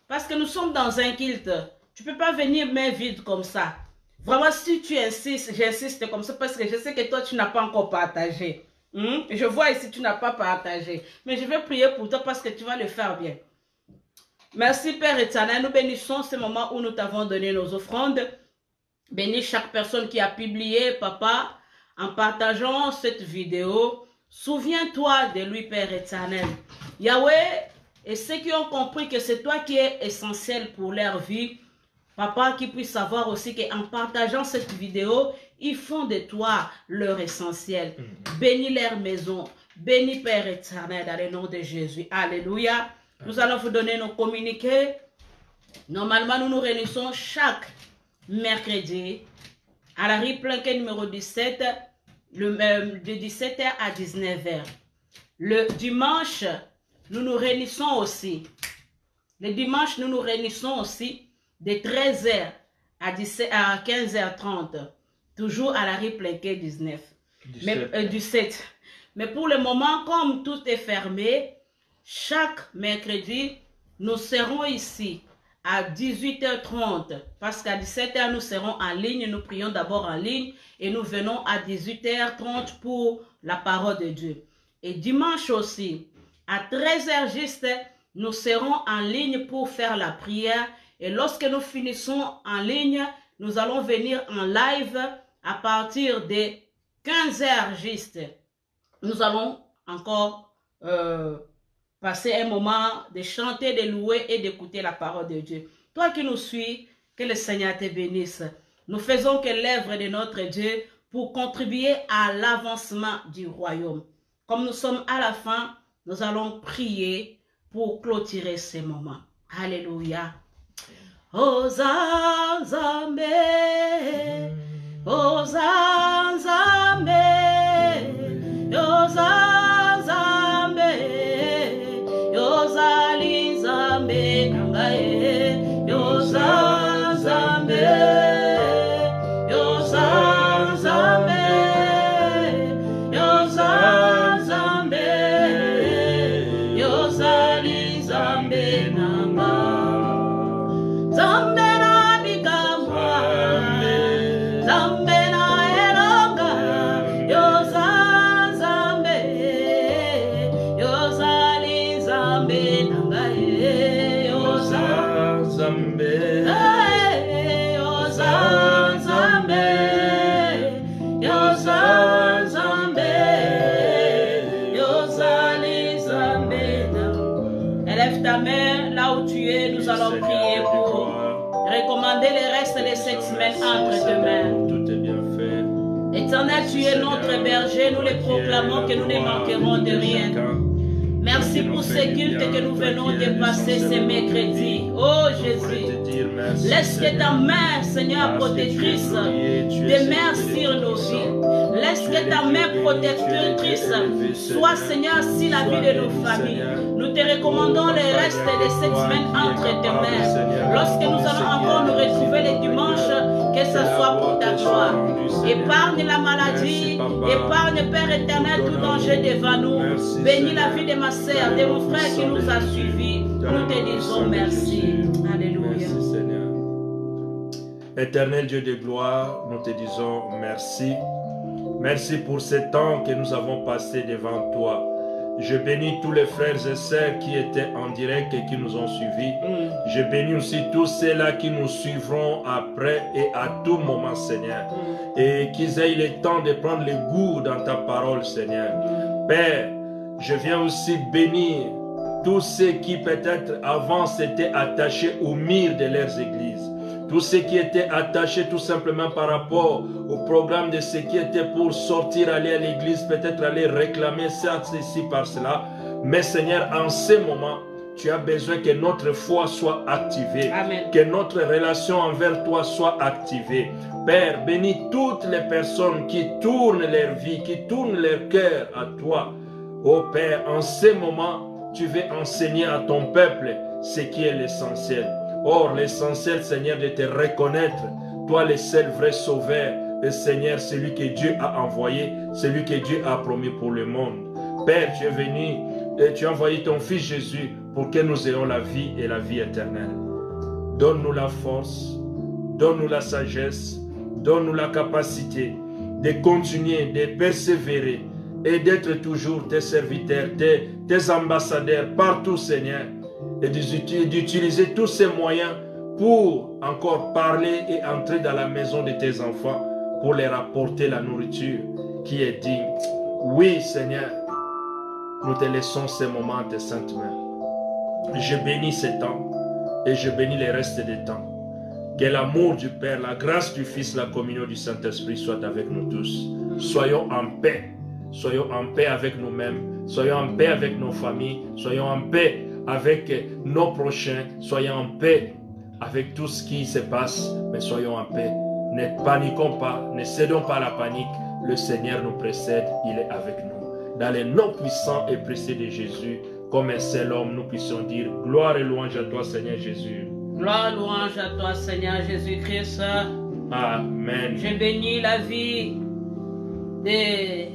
Parce que nous sommes dans un culte. Tu ne peux pas venir main vide comme ça. Vraiment, si tu insistes, j'insiste comme ça parce que je sais que toi, tu n'as pas encore partagé. Je vois ici, tu n'as pas partagé. Mais je vais prier pour toi parce que tu vas le faire bien. Merci Père éternel. Nous bénissons ce moment où nous t'avons donné nos offrandes. Bénis chaque personne qui a publié, Papa, en partageant cette vidéo. Souviens-toi de lui, Père éternel. Yahweh, et ceux qui ont compris que c'est toi qui es essentiel pour leur vie, Papa, qui puisse savoir aussi qu'en partageant cette vidéo, ils font de toi leur essentiel. Bénis leur maison. Bénis Père éternel dans le nom de Jésus. Alléluia. Nous allons vous donner nos communiqués. Normalement, nous nous réunissons chaque mercredi à la rue Planquet numéro 17, de 17h à 19h. Le dimanche, nous nous réunissons aussi. Le dimanche, nous nous réunissons aussi de 13h à 15h30. Toujours à la rue Planquet 17. Mais pour le moment, comme tout est fermé, chaque mercredi, nous serons ici à 18h30. Parce qu'à 17h, nous serons en ligne. Nous prions d'abord en ligne. Et nous venons à 18h30 pour la parole de Dieu. Et dimanche aussi, à 13h juste, nous serons en ligne pour faire la prière. Et lorsque nous finissons en ligne, nous allons venir en live à partir de 15h juste. Nous allons encore passer un moment de chanter, de louer et d'écouter la parole de Dieu. Toi qui nous suis, que le Seigneur te bénisse. Nous faisons que l'œuvre de notre Dieu pour contribuer à l'avancement du royaume. Comme nous sommes à la fin, nous allons prier pour clôturer ces moments. Alléluia. Ozanzambe, Ozanzambe, Ozanzambe, Ozalizambe nangae, Ozanzambe, Ozanzambe, Ozanzambe, Ozalizambe nangae. Zambe na bikamwa, Zambe na elonga, Zambe, Yozali Zambe nangae, Zambe, Zambe, Zambe, Yozali Zambe nangae. Élève ta main là où tu es, nous allons prier pour recommander le reste de cette semaine entre tes mains. Tout est bien fait. Éternel, tu es notre berger, nous les proclamons que nous ne manquerons de rien. Merci pour ce culte que nous venons de passer ce mercredi. Oh Jésus, laisse que ta main, Seigneur protectrice, demeure sur nos vies. Laisse que ta main protectrice soit, Seigneur, sur la vie de nos familles. Nous te recommandons le reste de cette semaine entre tes mains. Lorsque nous allons encore nous retrouver les dimanches, que ce soit pour ta gloire. Épargne la maladie, épargne, Père éternel, tout danger devant nous. Bénis la vie de ma sœur, de mon frère qui nous a suivis. Nous te disons merci. Alléluia. Merci Seigneur. Éternel Dieu de gloire, nous te disons merci. Merci pour ce temps que nous avons passé devant toi. Je bénis tous les frères et sœurs qui étaient en direct et qui nous ont suivis. Je bénis aussi tous ceux-là qui nous suivront après et à tout moment, Seigneur. Et qu'ils aient le temps de prendre le goût dans ta parole, Seigneur. Père, je viens aussi bénir tous ceux qui peut-être avant s'étaient attachés au mur de leurs églises. Tous ceux qui étaient attachés tout simplement par rapport au programme de ceux qui étaient pour sortir, aller à l'église, peut-être aller réclamer ça, ceci, par cela. Mais Seigneur, en ce moment, tu as besoin que notre foi soit activée. Amen. Que notre relation envers toi soit activée. Père, bénis toutes les personnes qui tournent leur vie, qui tournent leur cœur à toi. Oh Père, en ce moment, tu veux enseigner à ton peuple ce qui est l'essentiel. Or, l'essentiel, Seigneur, de te reconnaître, toi le seul vrai sauveur, Seigneur, celui que Dieu a envoyé, celui que Dieu a promis pour le monde. Père, tu es venu et tu as envoyé ton Fils Jésus pour que nous ayons la vie et la vie éternelle. Donne-nous la force, donne-nous la sagesse, donne-nous la capacité de continuer, de persévérer et d'être toujours tes serviteurs, tes ambassadeurs partout, Seigneur, et d'utiliser tous ces moyens pour encore parler et entrer dans la maison de tes enfants pour leur apporter la nourriture qui est digne. Oui, Seigneur, nous te laissons ces moments de saintes mains. Je bénis ce temps et je bénis les restes des temps. Que l'amour du Père, la grâce du Fils, la communion du Saint-Esprit soit avec nous tous. Soyons en paix. Soyons en paix avec nous-mêmes. Soyons en paix avec nos familles. Soyons en paix avec nos prochains. Soyons en paix avec tout ce qui se passe. Mais soyons en paix. Ne paniquons pas. Ne cédons pas à la panique. Le Seigneur nous précède. Il est avec nous. Dans les noms puissants et précieux de Jésus, comme un seul homme, nous puissions dire gloire et louange à toi, Seigneur Jésus. Gloire, louange à toi, Seigneur Jésus-Christ. Amen. Je bénis la vie de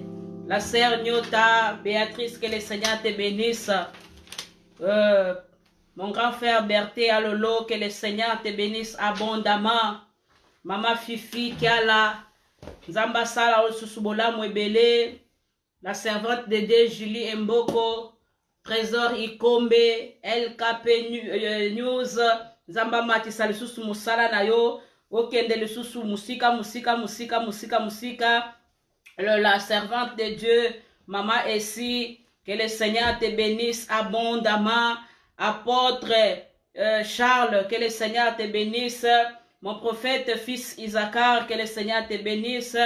la sœur Nyota, Béatrice, que le Seigneur te bénisse. Mon grand frère Berthé Alolo, que le Seigneur te bénisse abondamment. Maman Fifi, Kiala, Zambasala Osusubola Mwebele, la servante de Dieu, Julie Mboko, Trésor Ikombe, LKP News, Zamba Matisa Lisusu Musala Nayo, Okende Lisusu Musika, la servante de Dieu, Maman Essie, que le Seigneur te bénisse abondamment. Apôtre Charles, que le Seigneur te bénisse. Mon prophète fils Isaacar, que le Seigneur te bénisse.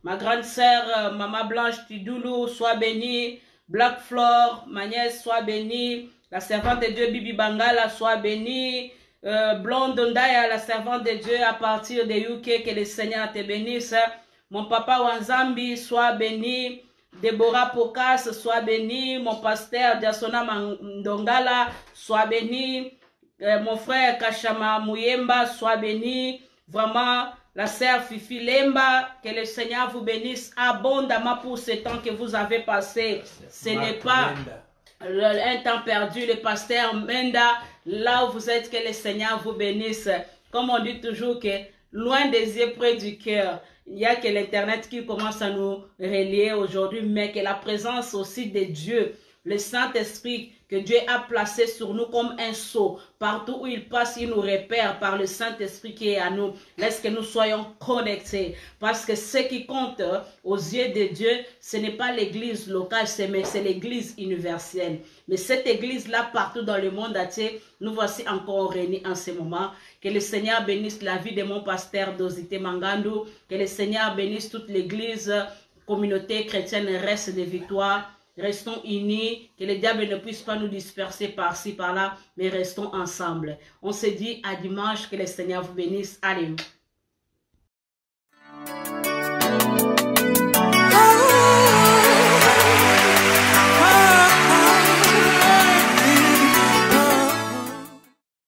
Ma grande sœur, Maman Blanche Tidoulou, sois bénie. Black Flore, ma nièce, sois bénie. La servante de Dieu, Bibi Bangala, sois bénie. Blonde Ndaya, la servante de Dieu à partir de UK, que le Seigneur te bénisse. Mon papa Wanzambi, sois béni. Déborah Pokas, sois béni. Mon pasteur Diasona Mandongala, sois béni. Mon frère Kachama Mouyemba, sois béni. Vraiment, la sœur Fifi Lemba, que le Seigneur vous bénisse abondamment pour ce temps que vous avez passé. Ce n'est pas un temps perdu. Le pasteur Menda, là où vous êtes, que le Seigneur vous bénisse. Comme on dit toujours que loin des yeux, près du cœur. Il n'y a que l'Internet qui commence à nous relier aujourd'hui, mais que la présence aussi de Dieu, le Saint-Esprit que Dieu a placé sur nous comme un sceau. Partout où il passe, il nous repère par le Saint-Esprit qui est à nous. Laisse que nous soyons connectés. Parce que ce qui compte aux yeux de Dieu, ce n'est pas l'église locale, mais c'est l'église universelle. Mais cette église-là, partout dans le monde entier, nous voici encore réunis en ce moment. Que le Seigneur bénisse la vie de mon pasteur Dosité Mangandou. Que le Seigneur bénisse toute l'église, communauté chrétienne, reste de victoire. Restons unis, que le diable ne puisse pas nous disperser par-ci, par-là, mais restons ensemble. On se dit à dimanche, que le Seigneur vous bénisse. Allez.